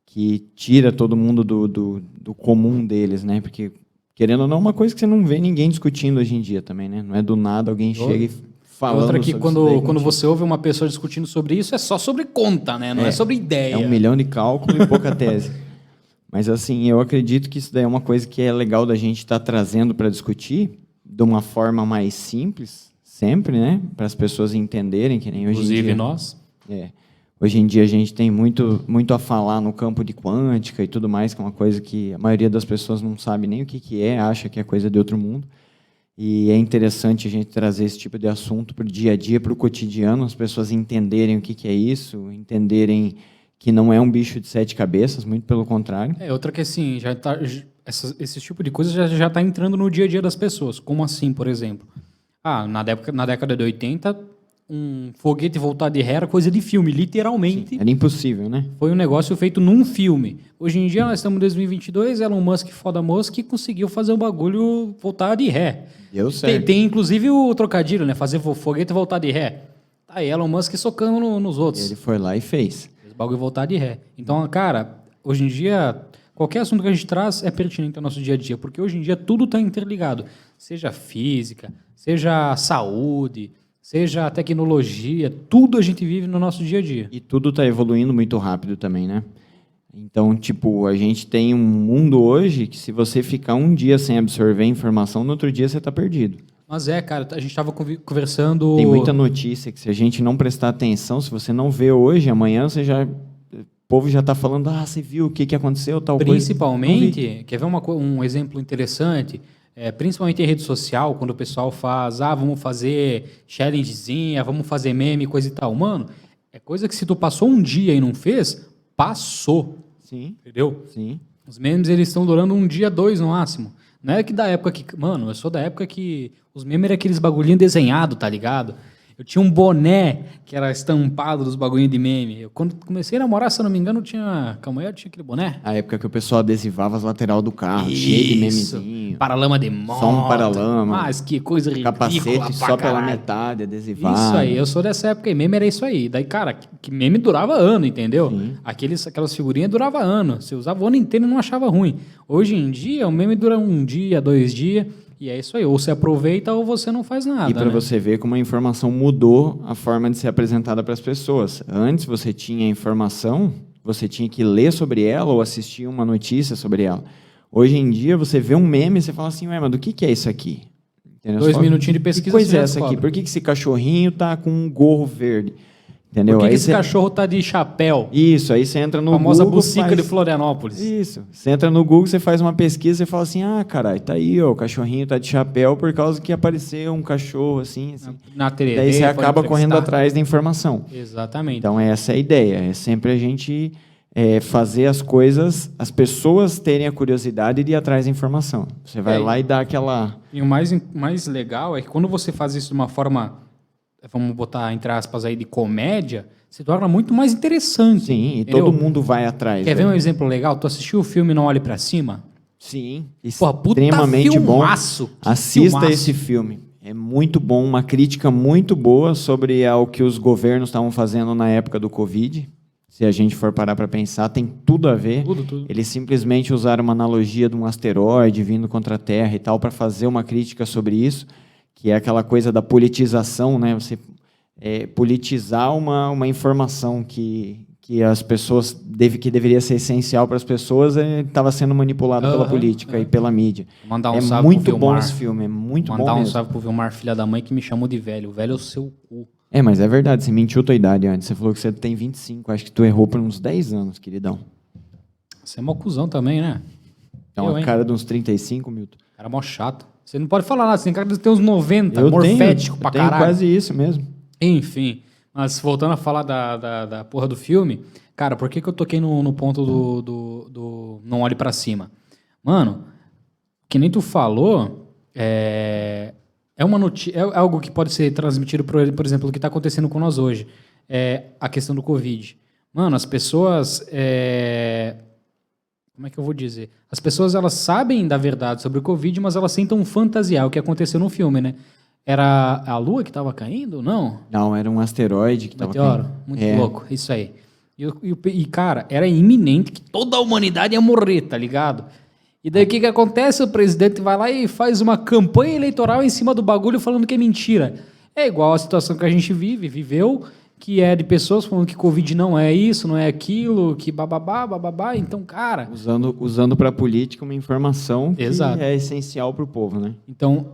que tira todo mundo do comum deles, né? Porque, querendo ou não, é uma coisa que você não vê ninguém discutindo hoje em dia também, né? Não é do nada alguém chega e falando Outra que sobre quando isso daí contigo. você ouve uma pessoa discutindo sobre isso, é só sobre conta, né? Não é sobre ideia. É 1 milhão de cálculo e pouca tese. Mas, assim, eu acredito que isso daí é uma coisa que é legal da gente estar trazendo para discutir de uma forma mais simples, sempre, né? Para as pessoas entenderem, que nem hoje em Inclusive dia. nós. É. Hoje em dia a gente tem muito a falar no campo de quântica e tudo mais, que é uma coisa que a maioria das pessoas não sabe nem o que é, acha que é coisa de outro mundo. E é interessante a gente trazer esse tipo de assunto para o dia a dia, para o cotidiano, as pessoas entenderem o que é isso, entenderem que não é um bicho de 7 cabeças, muito pelo contrário. Outra que assim, esse tipo de coisa já está entrando no dia a dia das pessoas. Como assim, por exemplo? Na década de 80, um foguete voltar de ré era coisa de filme, literalmente. Sim, era impossível, né? Foi um negócio feito num filme. Hoje em dia, nós estamos em 2022, Elon Musk, foda Musk, conseguiu fazer o bagulho voltar de ré. Deu certo. Tem inclusive o trocadilho, né? Fazer foguete voltar de ré. Tá aí, Elon Musk socando nos outros. Ele foi lá e fez. Fez o bagulho voltar de ré. Então, cara, hoje em dia, qualquer assunto que a gente traz é pertinente ao nosso dia a dia, porque hoje em dia tudo está interligado. Seja física, seja saúde, seja tecnologia, tudo a gente vive no nosso dia a dia. E tudo está evoluindo muito rápido também, né? Então, tipo, a gente tem um mundo hoje que se você ficar um dia sem absorver informação, no outro dia você está perdido. Mas cara, a gente estava conversando... Tem muita notícia que se a gente não prestar atenção, se você não vê hoje, amanhã você já... O povo já está falando, você viu o que aconteceu, tal coisa. Principalmente, quer ver um exemplo interessante? Principalmente em rede social, quando o pessoal faz, vamos fazer challengezinha, vamos fazer meme, coisa e tal. Mano, é coisa que se tu passou um dia e não fez, passou. Sim. Entendeu? Sim. Os memes, eles estão durando um dia, 2 no máximo. Não é que da época que... Mano, eu sou da época que os memes eram aqueles bagulhinhos desenhados, tá ligado? Eu tinha um boné que era estampado dos bagulhinhos de meme. Quando comecei a namorar, se eu não me engano, tinha aquele boné. A época que o pessoal adesivava as lateral do carro, cheio de memezinho. Paralama de moto. Só um paralama. Mas que coisa ridícula. Capacete só pela metade, adesivado. Isso aí, eu sou dessa época e meme era isso aí. Daí, cara, que meme durava ano, entendeu? Sim. Aquelas figurinhas duravam ano. Você usava o ano inteiro e não achava ruim. Hoje em dia, o meme dura 1 dia, 2 dias. E é isso aí, ou você aproveita ou você não faz nada. E para você ver como a informação mudou a forma de ser apresentada para as pessoas. Antes você tinha a informação, você tinha que ler sobre ela ou assistir uma notícia sobre ela. Hoje em dia você vê um meme e você fala assim, mas do que é isso aqui? Entendeu? 2 minutinhos de pesquisa. Que coisa é essa aqui? Por que esse cachorrinho tá com um gorro verde? Entendeu? Por que esse cachorro tá de chapéu? Isso, aí você entra no Google... A famosa bucica de Florianópolis. Isso. Você entra no Google, você faz uma pesquisa e fala assim, caralho, tá aí, ó, o cachorrinho tá de chapéu por causa que apareceu um cachorro assim. Na TV. Daí você acaba correndo atrás da informação. Exatamente. Então essa é a ideia, é sempre a gente fazer as coisas, as pessoas terem a curiosidade de ir atrás da informação. Você vai lá e dá aquela... E o mais legal é que quando você faz isso de uma forma... vamos botar entre aspas aí de comédia, se torna muito mais interessante. Sim, entendeu? E todo mundo vai atrás. Quer ver um exemplo legal? Tu assistiu o filme Não Olhe Pra Cima? Sim, extremamente bom. Assista esse filme. É muito bom, uma crítica muito boa sobre o que os governos estavam fazendo na época do Covid. Se a gente for parar para pensar, tem tudo a ver. Tudo. Eles simplesmente usaram uma analogia de um asteroide vindo contra a Terra e tal para fazer uma crítica sobre isso, que é aquela coisa da politização, né? Você politizar uma informação que as pessoas que deveria ser essencial para as pessoas estava sendo manipulada pela política e pela mídia. Mandar um salve muito pro bom Vilmar. Esse filme, é muito bom Mandar um mesmo. salve pro Vilmar, filha da mãe, que me chamou de velho. O velho é o seu cu. Mas é verdade, você mentiu tua idade antes. Você falou que você tem 25, acho que tu errou por uns 10 anos, queridão. Você é mó cuzão também, né? Então, a cara de uns 35, Milton. Cara mó chato. Você não pode falar nada, você tem cara de ter uns 90, eu morfético tenho, pra eu tenho caralho. Quase isso mesmo. Enfim, mas voltando a falar da porra do filme, cara, por que eu toquei no ponto do Não Olhe Pra Cima? Mano, que nem tu falou, é algo que pode ser transmitido, por exemplo, o que está acontecendo com nós hoje. A questão do Covid. Mano, as pessoas... como é que eu vou dizer? As pessoas, elas sabem da verdade sobre o Covid, mas elas tentam fantasiar o que aconteceu no filme, né? Era a Lua que estava caindo? Não? Não, era um asteroide que estava caindo. Muito louco, isso aí. E, cara, era iminente que toda a humanidade ia morrer, tá ligado? E daí o que acontece? O presidente vai lá e faz uma campanha eleitoral em cima do bagulho falando que é mentira. É igual a situação que a gente viveu, que é de pessoas falando que Covid não é isso, não é aquilo, que bababá. Então, cara... Usando para a política uma informação que Exato. É essencial para o povo, né? Então,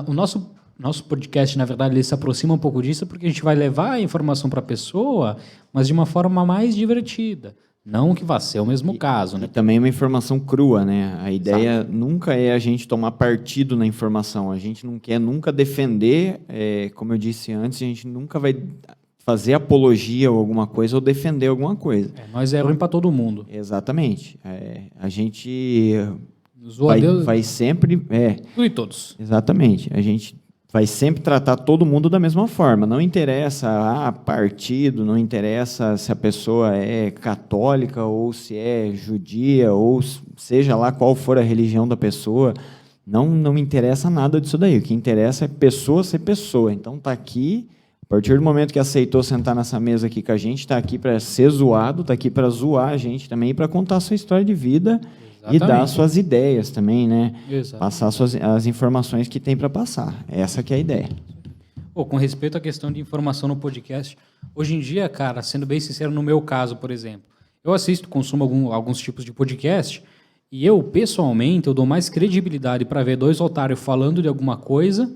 o nosso podcast, na verdade, ele se aproxima um pouco disso, porque a gente vai levar a informação para a pessoa, mas de uma forma mais divertida. Não que vá ser o mesmo caso, E né? também uma informação crua, né? A ideia nunca é a gente tomar partido na informação. A gente não quer nunca defender, como eu disse antes, a gente nunca vai fazer apologia ou alguma coisa ou defender alguma coisa. Nós é ruim pra todo mundo. Exatamente. A gente Zoa Deus vai sempre... tudo e todos. Exatamente. A gente vai sempre tratar todo mundo da mesma forma. Não interessa partido, não interessa se a pessoa é católica ou se é judia, ou seja lá qual for a religião da pessoa. Não me interessa nada disso daí. O que interessa é pessoa ser pessoa. Então tá aqui, a partir do momento que aceitou sentar nessa mesa aqui com a gente, está aqui para ser zoado, está aqui para zoar a gente também e para contar a sua história de vida. E dar suas ideias também, né? Exato. Passar as informações que tem para passar. Essa que é a ideia. Com respeito à questão de informação no podcast, hoje em dia, cara, sendo bem sincero, no meu caso, por exemplo, eu consumo alguns tipos de podcast e eu, pessoalmente, eu dou mais credibilidade para ver dois otários falando de alguma coisa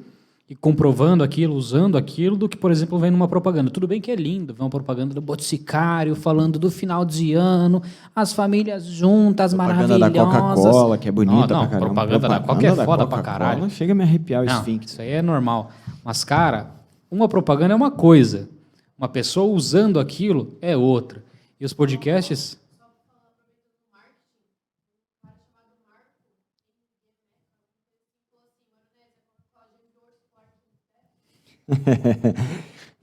e comprovando aquilo, usando aquilo, do que, por exemplo, vem numa propaganda. Tudo bem que é lindo, vem uma propaganda do Boticário falando do final de ano, as famílias juntas, propaganda maravilhosas. Propaganda da Coca-Cola, que é bonita pra caramba. Propaganda da Coca é foda pra caralho. Chega a me arrepiar o Não, esfíncter. isso aí é normal. Mas, cara, uma propaganda é uma coisa. Uma pessoa usando aquilo é outra. E os podcasts...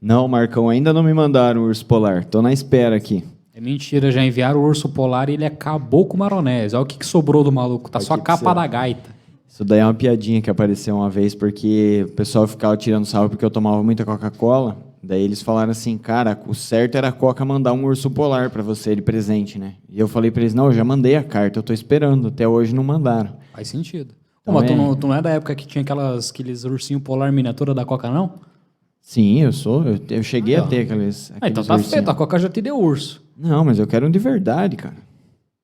Não, Marcão, ainda não me mandaram o urso polar. Tô na espera aqui. É mentira, já enviaram o urso polar e ele acabou com o maronese. Olha o que sobrou do maluco. Tá só a capa da gaita. Isso daí é uma piadinha que apareceu uma vez, porque o pessoal ficava tirando sarro porque eu tomava muita Coca-Cola. Daí eles falaram assim, cara, o certo era a Coca mandar um urso polar pra você de presente, né? E eu falei pra eles, não, eu já mandei a carta, eu tô esperando. Até hoje não mandaram. Faz sentido. Então Mas tu não é da época que tinha aqueles ursinhos polar miniatura da Coca, não? Sim, eu sou. Eu cheguei a ter aqueles então tá ursinhos. feito, a Coca já te deu urso. Não, mas eu quero um de verdade, cara.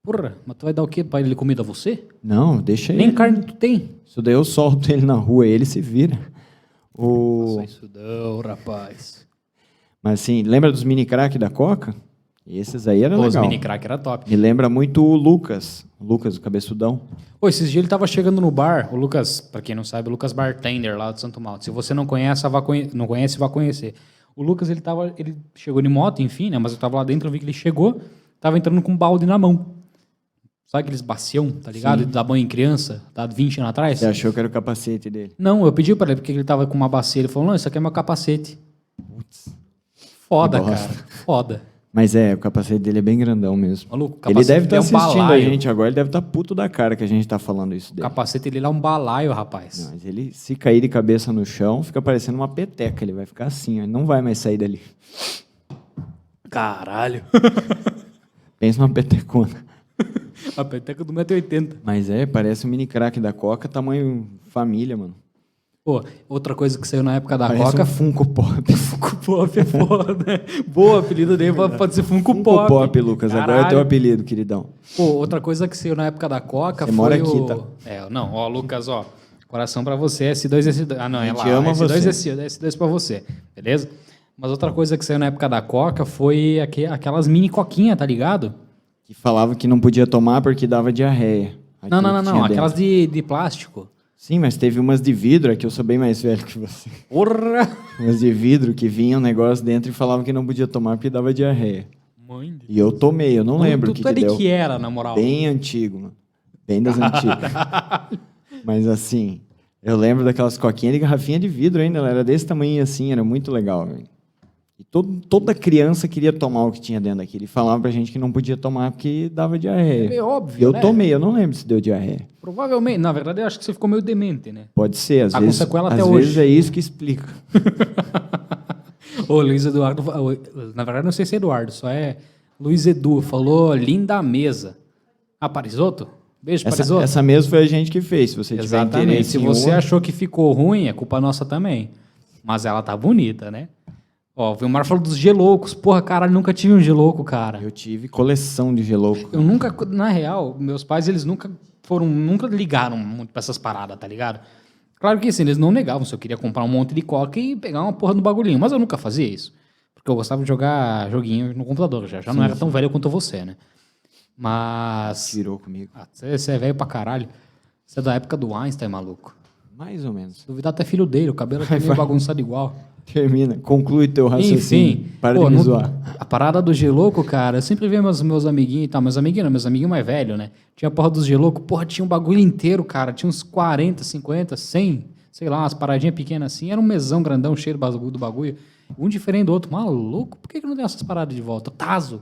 Porra, mas tu vai dar o quê? Pra ele comida a você? Não, deixa ele. Nem carne tu tem. Isso daí eu solto ele na rua e ele se vira. Nossa, isso não, rapaz. Mas assim, lembra dos mini crack da Coca? Esses aí eram legal. Os mini crack era top. Me lembra muito o Lucas. O Lucas, o cabeçudão. Esses dias ele tava chegando no bar, o Lucas, pra quem não sabe, o Lucas Bartender lá do Santo Malte. Se você não conhece, não conhece, vá conhecer. O Lucas, ele chegou de moto, enfim, né? Mas eu tava lá dentro, eu vi que ele chegou, tava entrando com um balde na mão. Sabe aqueles bacião, tá ligado? De dar banho em criança, tá 20 anos atrás? Você achou que era o capacete dele? Não, eu pedi pra ele, porque ele tava com uma bacia. Ele falou, não, isso aqui é meu capacete. Putz. Foda, cara. Foda. Mas o capacete dele é bem grandão mesmo. Maluco, ele deve estar assistindo balaio. a gente agora, ele deve estar puto da cara que a gente tá falando isso dele. O capacete dele é um balaio, rapaz. Não, mas ele, se cair de cabeça no chão, fica parecendo uma peteca. Ele vai ficar assim, ó, ele não vai mais sair dali. Caralho. Pensa numa petecona. A peteca do 1,80 m. Mas parece um mini crack da Coca, tamanho família, mano. Pô, outra coisa que saiu na época da Parece Coca... um Funko Pop. Funko Pop é foda. Boa, apelido dele pode ser Funko Pop. Funko Pop, Lucas. Caralho. Agora é teu apelido, queridão. Pô, outra coisa que saiu na época da Coca você foi mora aqui, tá? não, Lucas, coração pra você, S2, S2. Ah, não, é lá. ama S2, você. S2 pra você, beleza? Mas outra coisa que saiu na época da Coca foi aquelas mini coquinhas, tá ligado? Que falava que não podia tomar porque dava diarreia. Não. Aquelas de plástico. Sim, mas teve umas de vidro, que eu sou bem mais velho que você. Porra! Umas de vidro que vinha um negócio dentro e falavam que não podia tomar porque dava diarreia. Mãe de... E eu tomei, eu não lembro o que deu. que era, na moral? Bem antigo, mano. Bem das antigas. Mas assim, eu lembro daquelas coquinhas de garrafinha de vidro ainda, ela era desse tamanho assim, era muito legal, velho. E toda criança queria tomar o que tinha dentro daquilo. E falava pra gente que não podia tomar porque dava diarreia. É meio óbvio, eu né? tomei, eu não lembro se deu diarreia. Provavelmente. Na verdade, eu acho que você ficou meio demente, né? Pode ser, às Tá vezes. com sequela Às até vezes hoje. é isso que explica. Ô, Luiz Eduardo... Na verdade, não sei se é Eduardo, só é Luiz Edu. Falou, linda mesa. Ah, Parisoto? Beijo, Parisoto. Essa mesmo foi a gente que fez. Se você tiver Exatamente. interesse Se em você uma- achou que ficou ruim, é culpa nossa também. Mas ela tá bonita, né? Ó, o Vilmar falou dos geloucos. Porra, caralho, nunca tive um gelouco, cara. Eu tive coleção de gelouco. Eu nunca, na real, meus pais, eles nunca ligaram muito pra essas paradas, tá ligado? Claro que assim, eles não negavam se eu queria comprar um monte de coca e pegar uma porra no bagulhinho, mas eu nunca fazia isso. Porque eu gostava de jogar joguinho no computador, já não era tão velho quanto você, né? Mas... Tirou comigo. Você é velho pra caralho. Você é da época do Einstein, maluco. Mais ou menos. Se duvidar até filho dele, o cabelo tá meio bagunçado igual. Termina, conclui teu raciocínio. Enfim, para de me zoar. a parada do Geloco, cara, eu sempre vi meus amiguinhos e tal, meus amiguinhos mais velhos, né? Tinha a porra dos Geloco, porra, tinha um bagulho inteiro, cara, tinha uns 40, 50, 100, sei lá, umas paradinhas pequenas assim, era um mesão grandão, cheio do bagulho, um diferente do outro, maluco, por que não tem essas paradas de volta? Tazo!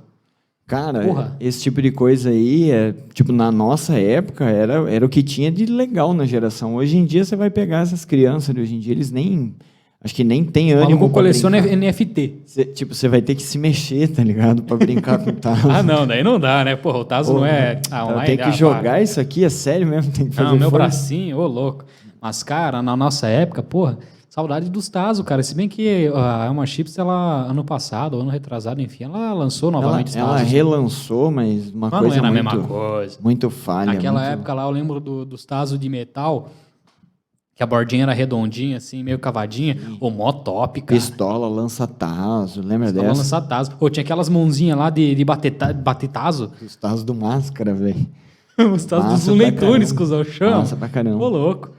Cara, Porra. esse tipo de coisa aí, tipo, na nossa época, era o que tinha de legal na geração. Hoje em dia, você vai pegar essas crianças de hoje em dia, eles nem... Acho que nem tem O ânimo maluco pra coleciona brincar. NFT. Você vai ter que se mexer, tá ligado? Pra brincar com o Tazo. Ah, não, daí não dá, né? Porra, o Tazo não é online. Tem que jogar isso aqui, é sério mesmo? Tem que fazer Não, meu força. bracinho, ô louco. Mas, cara, na nossa época, porra, saudade dos Tazo, cara. Se bem que a Elma Chips, ela, ano passado, ano retrasado, enfim, ela lançou novamente os Ela Tazos. relançou, mas uma Mas coisa não era a muito, mesma coisa. muito falha. Naquela muito... época lá, eu lembro dos Tazos de metal, que a bordinha era redondinha, assim, meio cavadinha. Ô, mó top, cara. Pistola, lança-tazo, lembra Tava dessa? lançar Tazo. Ô, tinha aquelas mãozinhas lá de bater Tazo. Os tazos do Máscara, velho. Os Tazos Massa dos pra Looney Tunes, caramba. cuzão, chama. Massa pra caramba. Ô, louco.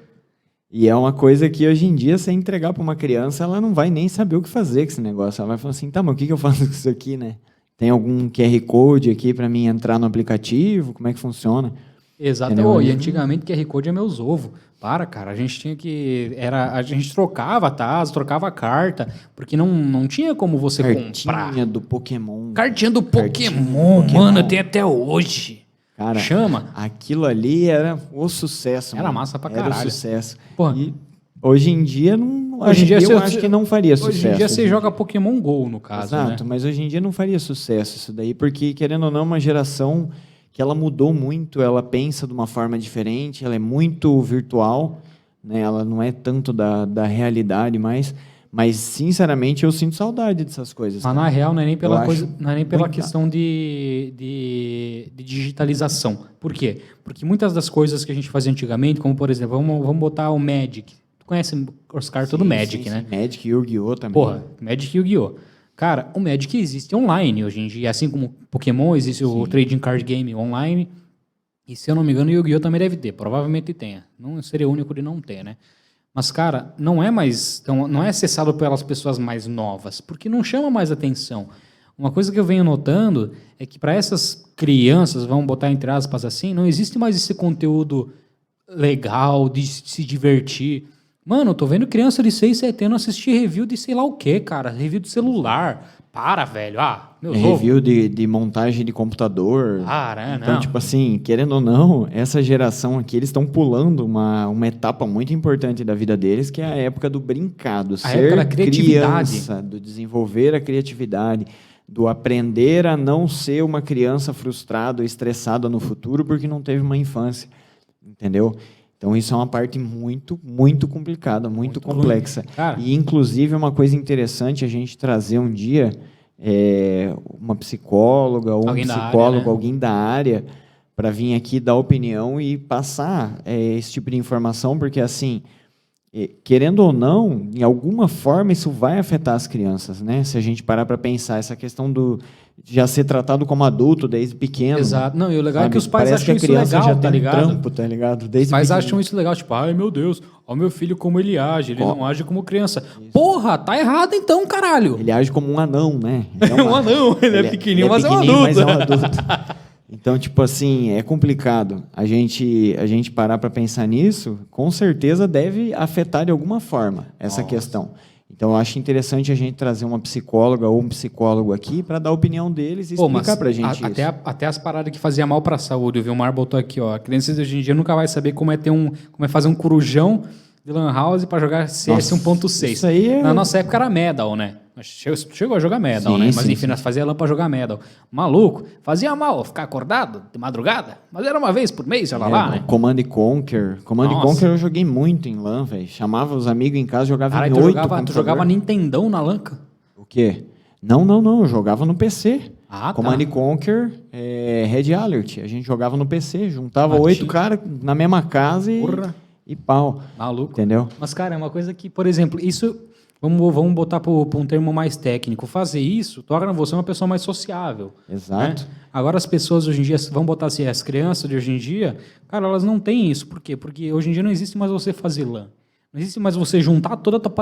E é uma coisa que hoje em dia, você entregar pra uma criança, ela não vai nem saber o que fazer com esse negócio. Ela vai falar assim, tá, mas o que eu faço com isso aqui, né? Tem algum QR Code aqui pra mim entrar no aplicativo? Como é que funciona? Exato. Entendeu? Ô, e antigamente QR Code é meus ovos. Para, cara, a gente tinha que... A gente trocava Tazo, trocava carta, porque não tinha como você comprar. Cartinha do Pokémon. Cartinha do Cartinha Pokémon, do Pokémon. mano, tem até hoje. Cara, Chama. aquilo ali era o sucesso. Era mano. massa pra Era caralho. o sucesso. Porra. E hoje em dia, não, Hoje em dia eu você- acho que não faria sucesso. Hoje em dia você joga Pokémon GO, no caso, Exato, né? mas hoje em dia não faria sucesso isso daí, porque, querendo ou não, é uma geração que ela mudou muito, ela pensa de uma forma diferente, ela é muito virtual, né? Ela não é tanto da realidade mais, mas, sinceramente, eu sinto saudade dessas coisas. Mas cara. na real não é nem pela, Eu coisa, acho não é nem pela muito- questão de digitalização. Por quê? Porque muitas das coisas que a gente fazia antigamente, como por exemplo, vamos botar o Magic. Tu conhece os cartas do Sim, Magic, sim, né? sim. Magic, Yu-Gi-Oh! Também. Porra, Magic e Yu-Gi-Oh! Cara, o Magic existe online hoje em dia, assim como Pokémon, existe o Trading Card Game online. E se eu não me engano, o Yu-Gi-Oh! Também deve ter, provavelmente tenha. Não seria o único de não ter, né? Mas, cara, não é acessado pelas pessoas mais novas, porque não chama mais atenção. Uma coisa que eu venho notando é que para essas crianças, vamos botar entre aspas assim, não existe mais esse conteúdo legal de se divertir. Mano, eu tô vendo criança de 6, 7 anos assistir review de sei lá o quê, cara. Review de celular. Para, velho. Ah, meu Review de montagem de computador. Para, Então, não. tipo assim, querendo ou não, essa geração aqui, eles estão pulando uma etapa muito importante da vida deles, que é a época do brincar, do ser época da criatividade. criança, do desenvolver a criatividade, do aprender a não ser uma criança frustrada ou estressada no futuro porque não teve uma infância, entendeu? Então, isso é uma parte muito, muito complicada, muito complexa. Cara. E, inclusive, é uma coisa interessante a gente trazer um dia uma psicóloga ou um Alguém da área, psicólogo, né? alguém da área, para vir aqui dar opinião e passar esse tipo de informação, porque, assim, querendo ou não, em alguma forma isso vai afetar as crianças, né? Se a gente parar para pensar, essa questão de já ser tratado como adulto desde pequeno. Exato. Não, e o legal é sabe? que os pais Parece acham que a isso criança legal, já tá tem ligado? trampo, tá ligado? Desde Os pais pequeno. acham isso legal, tipo, ai meu Deus, ó meu filho como ele age, ele não age como criança. Porra, tá errado então, caralho. Ele age como um anão, né? Ele É um anão, ele é pequenininho, mas é um pequenininho, mas é um adulto. adulto. Então, tipo assim, é complicado. A gente parar para pensar nisso, com certeza deve afetar de alguma forma essa questão. Então, eu acho interessante a gente trazer uma psicóloga ou um psicólogo aqui para dar a opinião deles e Pô, mas explicar pra gente isso. até as paradas que fazia mal pra saúde, o Vilmar botou aqui, ó. A criança de hoje em dia nunca vai saber como é fazer um corujão de Lan House pra jogar CS Nossa, 1.6. isso aí é- Na nossa época era Medal, né? Chegou a jogar Medal, Sim, né? Mas sim, enfim, sim. nós fazia LAN pra jogar Medal. Maluco, fazia mal ficar acordado de madrugada, mas era uma vez por mês, olha lá, né? Command & Conquer. Command & Nossa. Conquer eu joguei muito em LAN, velho. Chamava os amigos em casa, jogava Caralho, em tu 8 tu jogava Nintendão na lanca? O quê? Não. Eu jogava no PC. Ah, tá. Command & Conquer, Red Alert. A gente jogava no PC, juntava Ah, 8 tinha. caras na mesma casa Porra. e pau. Maluco. Entendeu? Mas, cara, é uma coisa que, por exemplo, isso Vamos botar para um termo mais técnico. Fazer isso torna você uma pessoa mais sociável. Exato. Né? Agora, as pessoas hoje em dia, vamos botar assim, as crianças de hoje em dia, cara, elas não têm isso. Por quê? Porque hoje em dia não existe mais você fazer LAN. Não existe mais você juntar toda a tua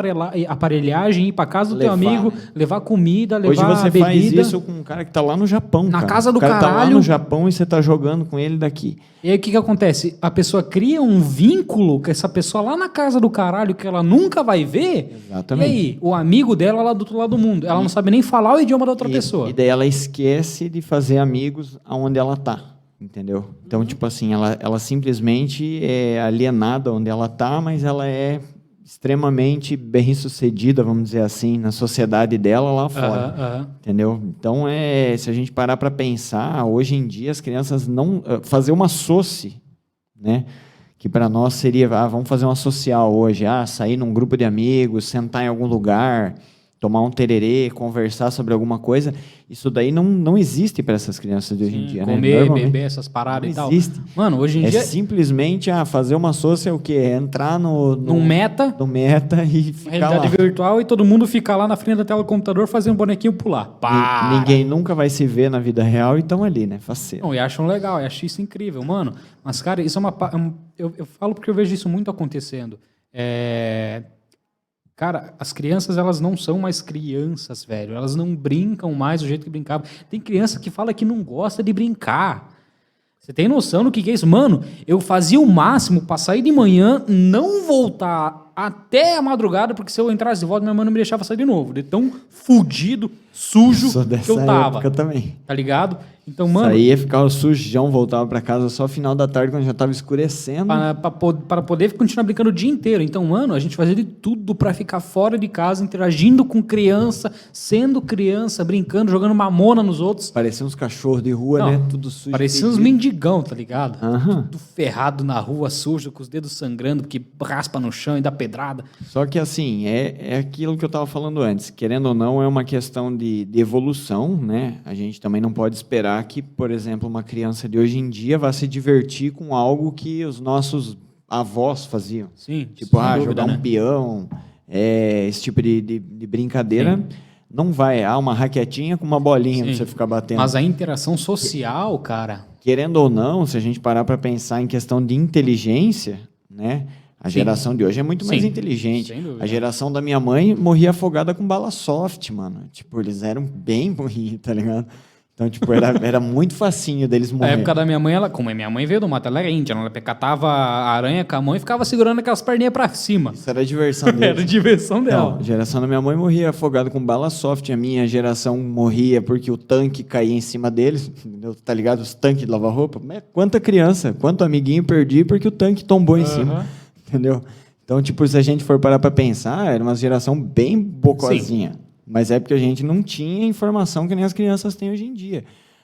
aparelhagem, ir para casa do teu amigo, levar comida, levar bebida. Hoje você faz isso com um cara que está lá no Japão, na cara. casa do o cara caralho. Tá lá no Japão e você está jogando com ele daqui. E aí o que acontece? A pessoa cria um vínculo com essa pessoa lá na casa do caralho que ela nunca vai ver. Exatamente. E aí, o amigo dela lá do outro lado do mundo. Ela não sabe nem falar o idioma da outra pessoa. E daí ela esquece de fazer amigos aonde ela tá. Entendeu? Então, tipo assim, ela simplesmente é alienada onde ela tá, mas ela é extremamente bem-sucedida, vamos dizer assim, na sociedade dela lá fora. Entendeu? Então, se a gente parar para pensar, hoje em dia as crianças não... Fazer uma socie, né? Que para nós seria, vamos fazer uma social hoje, sair num grupo de amigos, sentar em algum lugar, tomar um tererê, conversar sobre alguma coisa, isso daí não existe para essas crianças de hoje em dia, comer, né? beber, essas paradas e tal. Existe. Mano, hoje em dia... simplesmente fazer uma social, o quê? Entrar no meta e ficar realidade lá. virtual e todo mundo ficar lá na frente da tela do computador fazendo um bonequinho pular. Ninguém nunca vai se ver na vida real e estão ali, né? Faceiro. Não, e acham legal, eu acho isso incrível, mano. Mas, cara, isso eu falo porque eu vejo isso muito acontecendo. Cara, as crianças, elas não são mais crianças, velho. Elas não brincam mais do jeito que brincavam. Tem criança que fala que não gosta de brincar. Você tem noção do que é isso? Mano, eu fazia o máximo pra sair de manhã, não voltar até a madrugada, porque se eu entrasse de volta, minha mãe não me deixava sair de novo. De tão fudido, sujo que eu tava. Época também. Tá ligado? Então, mano... Saía, ficava sujão, voltava pra casa só final da tarde, quando já tava escurecendo. Para poder continuar brincando o dia inteiro. Então, mano, a gente fazia de tudo pra ficar fora de casa, interagindo com criança, sendo criança, brincando, jogando mamona nos outros. Parecia uns cachorros de rua, né? Tudo sujo. Parecia uns mendigão, tá ligado? Tudo ferrado na rua, sujo, com os dedos sangrando, porque raspa no chão e dá pedrada. Só que, assim, é aquilo que eu tava falando antes. Querendo ou não, é uma questão de evolução, né? A gente também não pode esperar que, por exemplo, uma criança de hoje em dia vá se divertir com algo que os nossos avós faziam. Sim, tipo, sem dúvida, jogar um peão, esse tipo de brincadeira. Sim. Não vai. Uma raquetinha com uma bolinha pra você ficar batendo. Mas a interação social, cara... Querendo ou não, se a gente parar para pensar em questão de inteligência, né? A geração de hoje é muito mais inteligente. A geração da minha mãe morria afogada com bala soft, mano. Tipo, eles eram bem morridos, tá ligado? Então, tipo, era muito facinho deles morrer. Na época da minha mãe, como a minha mãe veio do mato, ela era índia, ela catava a aranha com a mão e ficava segurando aquelas perninhas pra cima. Isso era a diversão deles. Era a diversão dela. Não, a geração da minha mãe morria afogada com bala soft, a minha geração morria porque o tanque caía em cima deles, tá ligado? Os tanques de lavar roupa. Quanta criança, quanto amiguinho perdi porque o tanque tombou em cima, entendeu? Então, tipo, se a gente for parar pra pensar, era uma geração bem bocozinha. Sim. Mas é porque a gente não tinha informação que nem as crianças têm hoje em dia.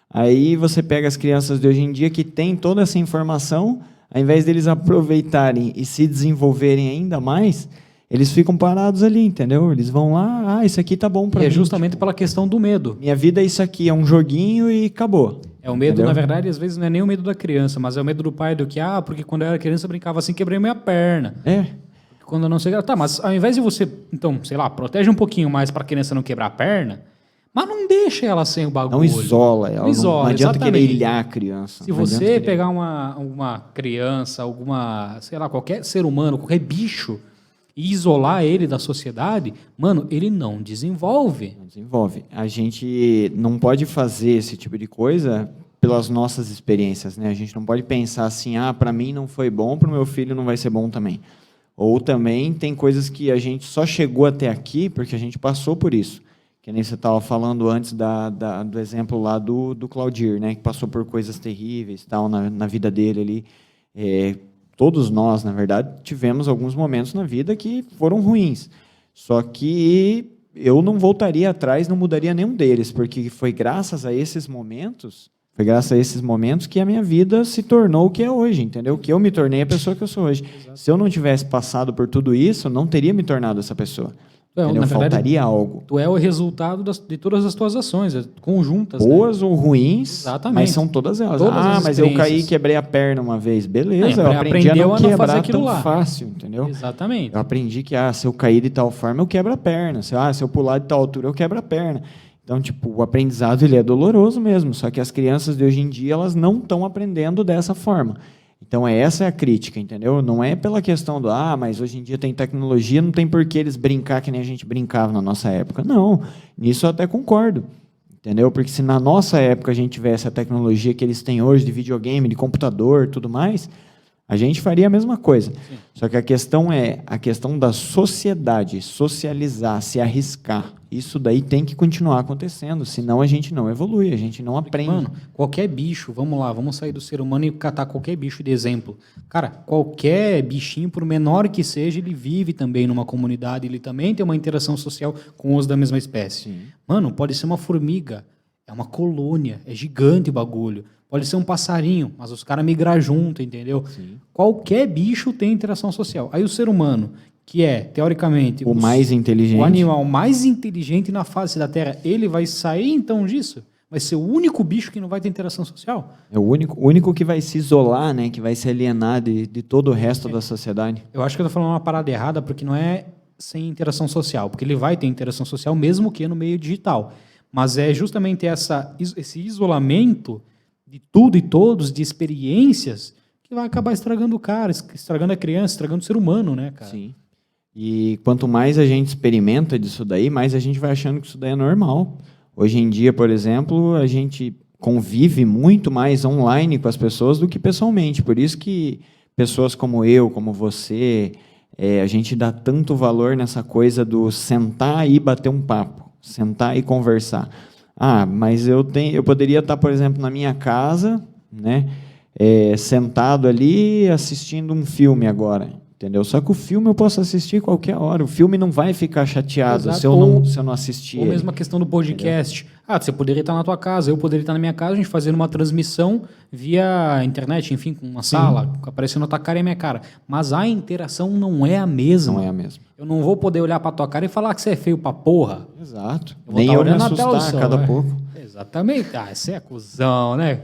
Aí você pega as crianças de hoje em dia que têm toda essa informação, ao invés deles aproveitarem e se desenvolverem ainda mais, eles ficam parados ali, entendeu? Eles vão lá, isso aqui tá bom pra mim. É justamente pela questão do medo. Minha vida é isso aqui, é um joguinho e acabou. O medo, entendeu? Na verdade, às vezes não é nem o medo da criança, mas é o medo do pai do que, porque quando eu era criança eu brincava assim, quebrei minha perna. Quando eu não sei... Tá, mas ao invés de você, então, sei lá, protege um pouquinho mais para a criança não quebrar a perna, mas não deixa ela sem o bagulho. Não isola ela. Não adianta querer ilhar a criança. Se você pegar uma criança, sei lá, qualquer ser humano, qualquer bicho, e isolar ele da sociedade, mano, ele não desenvolve. Não desenvolve. A gente não pode fazer esse tipo de coisa pelas nossas experiências, né? A gente não pode pensar assim, para mim não foi bom, para o meu filho não vai ser bom também. Ou também tem coisas que a gente só chegou até aqui porque a gente passou por isso. Que nem você estava falando antes do exemplo lá do Claudir, né? Que passou por coisas terríveis tal, na vida dele ali. Todos nós, na verdade, tivemos alguns momentos na vida que foram ruins. Só que eu não voltaria atrás, não mudaria nenhum deles, porque foi graças a esses momentos... Foi graças a esses momentos que a minha vida se tornou o que é hoje, entendeu? Que eu me tornei a pessoa que eu sou hoje. Exato. Se eu não tivesse passado por tudo isso, eu não teria me tornado essa pessoa. Entendeu? Na verdade, faltaria algo. Tu é o resultado de todas as tuas ações, conjuntas. Boas, né? Ou ruins, exatamente. Mas são todas elas. Todas mas eu caí e quebrei a perna uma vez. Beleza, eu aprendi a não quebrar tão fácil, entendeu? Exatamente. Eu aprendi que se eu cair de tal forma, eu quebro a perna. Se eu pular de tal altura, eu quebro a perna. Então, tipo, o aprendizado ele é doloroso mesmo, só que as crianças de hoje em dia, elas não estão aprendendo dessa forma. Então, essa é a crítica, entendeu? Não é pela questão do, mas hoje em dia tem tecnologia, não tem por que eles brincar que nem a gente brincava na nossa época. Não, nisso eu até concordo, entendeu? Porque se na nossa época a gente tivesse a tecnologia que eles têm hoje de videogame, de computador, tudo mais, a gente faria a mesma coisa. Sim. Só que a questão é a questão da sociedade, socializar, se arriscar. Isso daí tem que continuar acontecendo, senão a gente não evolui, a gente não aprende. Mano, qualquer bicho, vamos sair do ser humano e catar qualquer bicho de exemplo. Cara, qualquer bichinho, por menor que seja, ele vive também numa comunidade, ele também tem uma interação social com os da mesma espécie. Sim. Mano, pode ser uma formiga, é uma colônia, é gigante o bagulho. Pode ser um passarinho, mas os caras migram junto, entendeu? Sim. Qualquer bicho tem interação social. Aí o ser humano, que é, teoricamente, o mais inteligente, o animal mais inteligente na face da Terra, ele vai sair então disso? Vai ser o único bicho que não vai ter interação social? É o único que vai se isolar, né? Que vai se alienar de todo o resto da sociedade. Eu acho que eu estou falando uma parada errada, porque não é sem interação social, porque ele vai ter interação social mesmo que no meio digital. Mas é justamente esse isolamento de tudo e todos, de experiências, que vai acabar estragando o cara, estragando a criança, estragando o ser humano, né, cara? Sim. E quanto mais a gente experimenta disso daí, mais a gente vai achando que isso daí é normal. Hoje em dia, por exemplo, a gente convive muito mais online com as pessoas do que pessoalmente. Por isso que pessoas como eu, como você, a gente dá tanto valor nessa coisa do sentar e bater um papo, sentar e conversar. Mas eu poderia estar, por exemplo, na minha casa, né, sentado ali assistindo um filme agora, entendeu? Só que o filme eu posso assistir qualquer hora. O filme não vai ficar chateado se eu não assistir. Ou mesmo a questão do podcast. Entendeu? Você poderia estar na tua casa, eu poderia estar na minha casa, a gente fazendo uma transmissão via internet, enfim, com uma sala, aparecendo a tua cara e a minha cara. Mas a interação não é a mesma. Não é a mesma. Eu não vou poder olhar pra tua cara e falar que você é feio pra porra. Exato. Nem eu me assustar a cada pouco. Exatamente. Você é cuzão, né?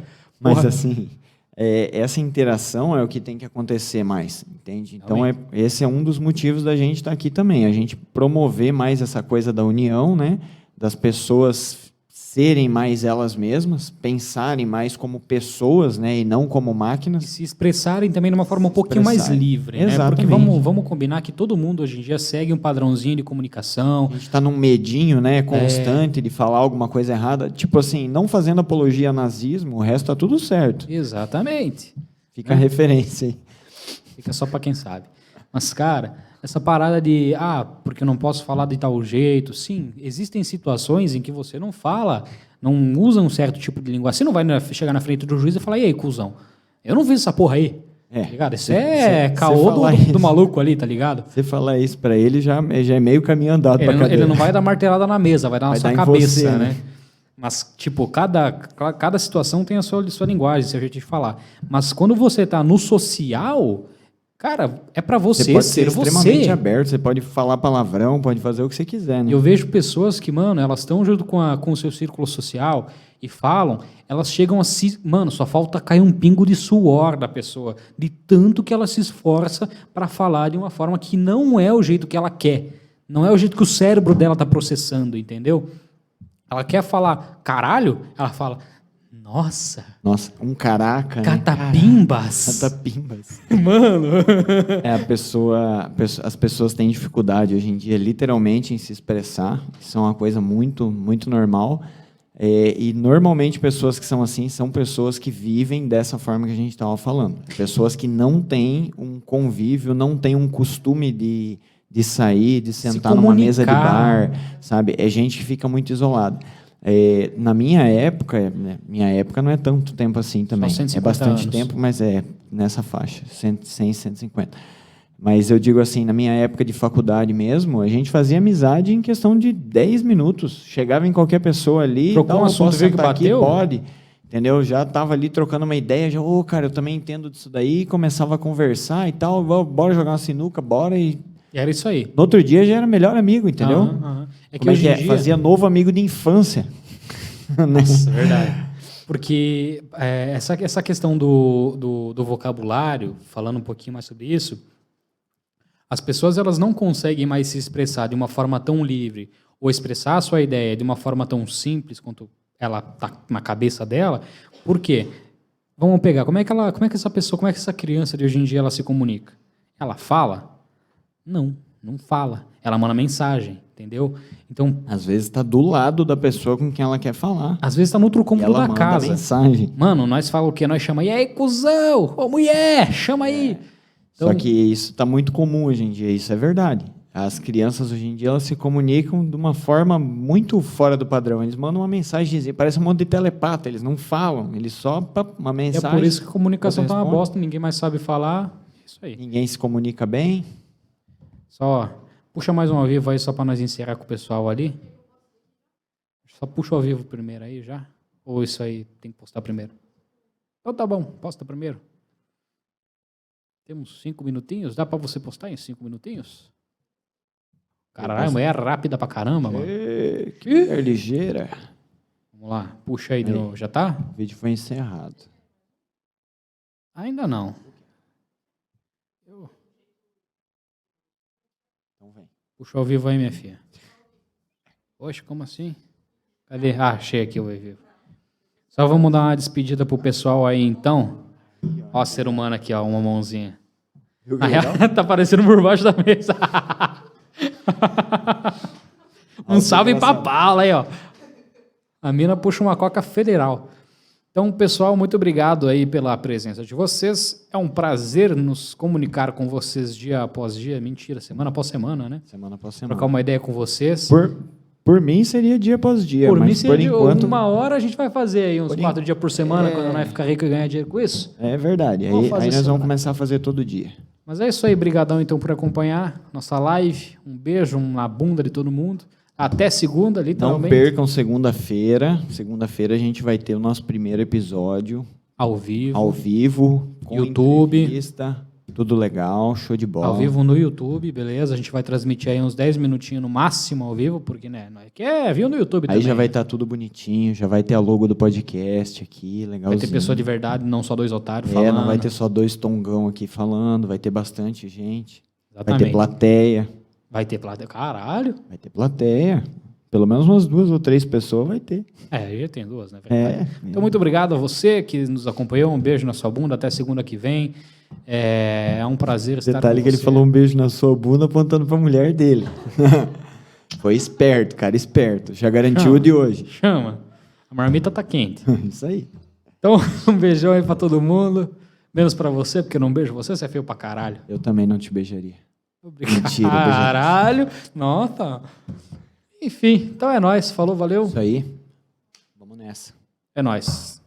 Porra. Mas assim, essa interação é o que tem que acontecer mais, entende? Então, esse é um dos motivos da gente estar aqui também. A gente promover mais essa coisa da união, né? Das pessoas serem mais elas mesmas, pensarem mais como pessoas, né, e não como máquinas. E se expressarem também de uma forma um pouquinho mais livre, exatamente, né? Porque vamos combinar que todo mundo hoje em dia segue um padrãozinho de comunicação. A gente está num medinho, né, constante de falar alguma coisa errada. Tipo assim, não fazendo apologia ao nazismo, o resto tá tudo certo. Exatamente. Fica a referência aí. Fica só para quem sabe. Mas, cara, essa parada de, porque eu não posso falar de tal jeito. Sim, existem situações em que você não fala, não usa um certo tipo de linguagem. Você não vai chegar na frente do juiz e falar, e aí, cuzão, eu não fiz essa porra aí. Tá ligado? Isso caô do maluco ali, tá ligado? Você falar isso pra ele já é meio caminho andado pra cadeia. Ele não vai dar martelada na mesa, vai dar na sua cabeça, você, né? Mas, tipo, cada situação tem a sua linguagem, seu jeito de falar. Mas quando você tá no social... Cara, é pra você pode ser extremamente aberto, você pode falar palavrão, pode fazer o que você quiser, né? Eu vejo pessoas que, mano, elas estão junto com o seu círculo social e falam, elas chegam a mano, só falta cair um pingo de suor da pessoa, de tanto que ela se esforça pra falar de uma forma que não é o jeito que ela quer, não é o jeito que o cérebro dela tá processando, entendeu? Ela quer falar caralho, ela fala... Nossa, um caraca, Catapimbas. Né? Catapimbas. Mano. As pessoas têm dificuldade hoje em dia, literalmente, em se expressar. Isso é uma coisa muito, muito normal. E normalmente pessoas que são assim são pessoas que vivem dessa forma que a gente estava falando. Pessoas que não têm um convívio, não têm um costume de sair, de sentar numa mesa de bar, sabe? É gente que fica muito isolada. Na minha época não é tanto tempo assim também, é bastante tempo, mas é nessa faixa, 100, 150. Mas eu digo assim, na minha época de faculdade mesmo, a gente fazia amizade em questão de 10 minutos, chegava em qualquer pessoa ali, trocou um assunto, viu que bateu? Pode, entendeu? Já estava ali trocando uma ideia, cara, eu também entendo disso daí, começava a conversar e tal, bora jogar uma sinuca, bora, e E era isso aí. No outro dia já era melhor amigo, entendeu? É que Como hoje é em que é? dia... Fazia novo amigo de infância. Nossa, verdade. Porque essa questão do vocabulário, falando um pouquinho mais sobre isso, as pessoas elas não conseguem mais se expressar de uma forma tão livre ou expressar a sua ideia de uma forma tão simples quanto ela tá na cabeça dela. Por quê? Vamos pegar, como é que essa pessoa, como é que essa criança de hoje em dia ela se comunica? Ela fala? Não fala. Ela manda mensagem, entendeu? Então, Às vezes está do lado da pessoa com quem ela quer falar. às vezes tá no outro E cômodo ela da manda casa. mensagem. Mano, nós falamos o quê? Nós chamamos, e aí, cuzão? Ô, mulher, chama aí. Então, Só que isso está muito comum hoje em dia, isso é verdade. As crianças hoje em dia elas se comunicam de uma forma muito fora do padrão. Eles mandam uma mensagem, parece um monte de telepata, eles não falam, eles só uma é mensagem. por isso que a comunicação tá uma responde. bosta, ninguém mais sabe falar. Isso aí. Ninguém se comunica bem. Só puxa mais um ao vivo aí, só para nós encerrar com o pessoal ali. Só puxa ao vivo primeiro aí já. Ou isso aí tem que postar primeiro? Então tá bom, posta primeiro. Temos 5 minutinhos? Dá para você postar em 5 minutinhos? Caralho, a mulher é rápida pra caramba, mano. Que mulher ligeira. Vamos lá, puxa aí de novo. Já tá? O vídeo foi encerrado. Ainda não. Então vem. Puxa ao vivo aí, minha filha. Poxa, como assim? Cadê? Ah, achei aqui o ao vivo. Só vamos dar uma despedida pro pessoal aí, então. Ó, ser humano aqui, ó, uma mãozinha. Na real, tá aparecendo por baixo da mesa. Um salve pra Paula aí, ó. A mina puxa uma coca federal. Então, pessoal, muito obrigado aí pela presença de vocês. É um prazer nos comunicar com vocês dia após dia. Mentira, semana após semana, né? Semana após semana. Trocar uma ideia com vocês. Por mim seria dia após dia, Por mim, mas por enquanto... uma hora a gente vai fazer aí uns 4 dias por semana, quando nós ficar rico e ganhar dinheiro com isso. É verdade. Aí nós vamos começar a fazer todo dia. Mas é isso aí, brigadão então por acompanhar nossa live. Um beijo na bunda de todo mundo. Até segunda, Não literalmente. percam segunda-feira. Segunda-feira a gente vai ter o nosso primeiro episódio Ao vivo. com YouTube. entrevista, tudo legal, show de bola. Ao vivo no YouTube, beleza? A gente vai transmitir aí uns 10 minutinhos no máximo ao vivo, porque, né, nós quer viu no YouTube Aí também. já vai estar tudo bonitinho, já vai ter a logo do podcast aqui, legalzinho. Vai ter pessoa de verdade, não só 2 otários falando. não vai ter só 2 tongão aqui falando, vai ter bastante gente. Exatamente. Vai ter plateia. Vai ter plateia. Caralho. Vai ter plateia. Pelo menos umas 2 ou 3 pessoas vai ter. Já tem 2, né? Então, muito obrigado a você que nos acompanhou. Um beijo na sua bunda. Até segunda que vem. É um prazer estar com você. Detalhe que ele falou um beijo na sua bunda apontando pra mulher dele. Foi esperto, cara, esperto. Já garantiu o de hoje. Chama. A marmita tá quente. Isso aí. Então, um beijão aí pra todo mundo. Menos pra você, porque eu não beijo você. Você é feio pra caralho. Eu também não te beijaria. Obrigado. Mentira, caralho. Nossa. Enfim, então é nóis. Falou, valeu. Isso aí. Vamos nessa. É nóis.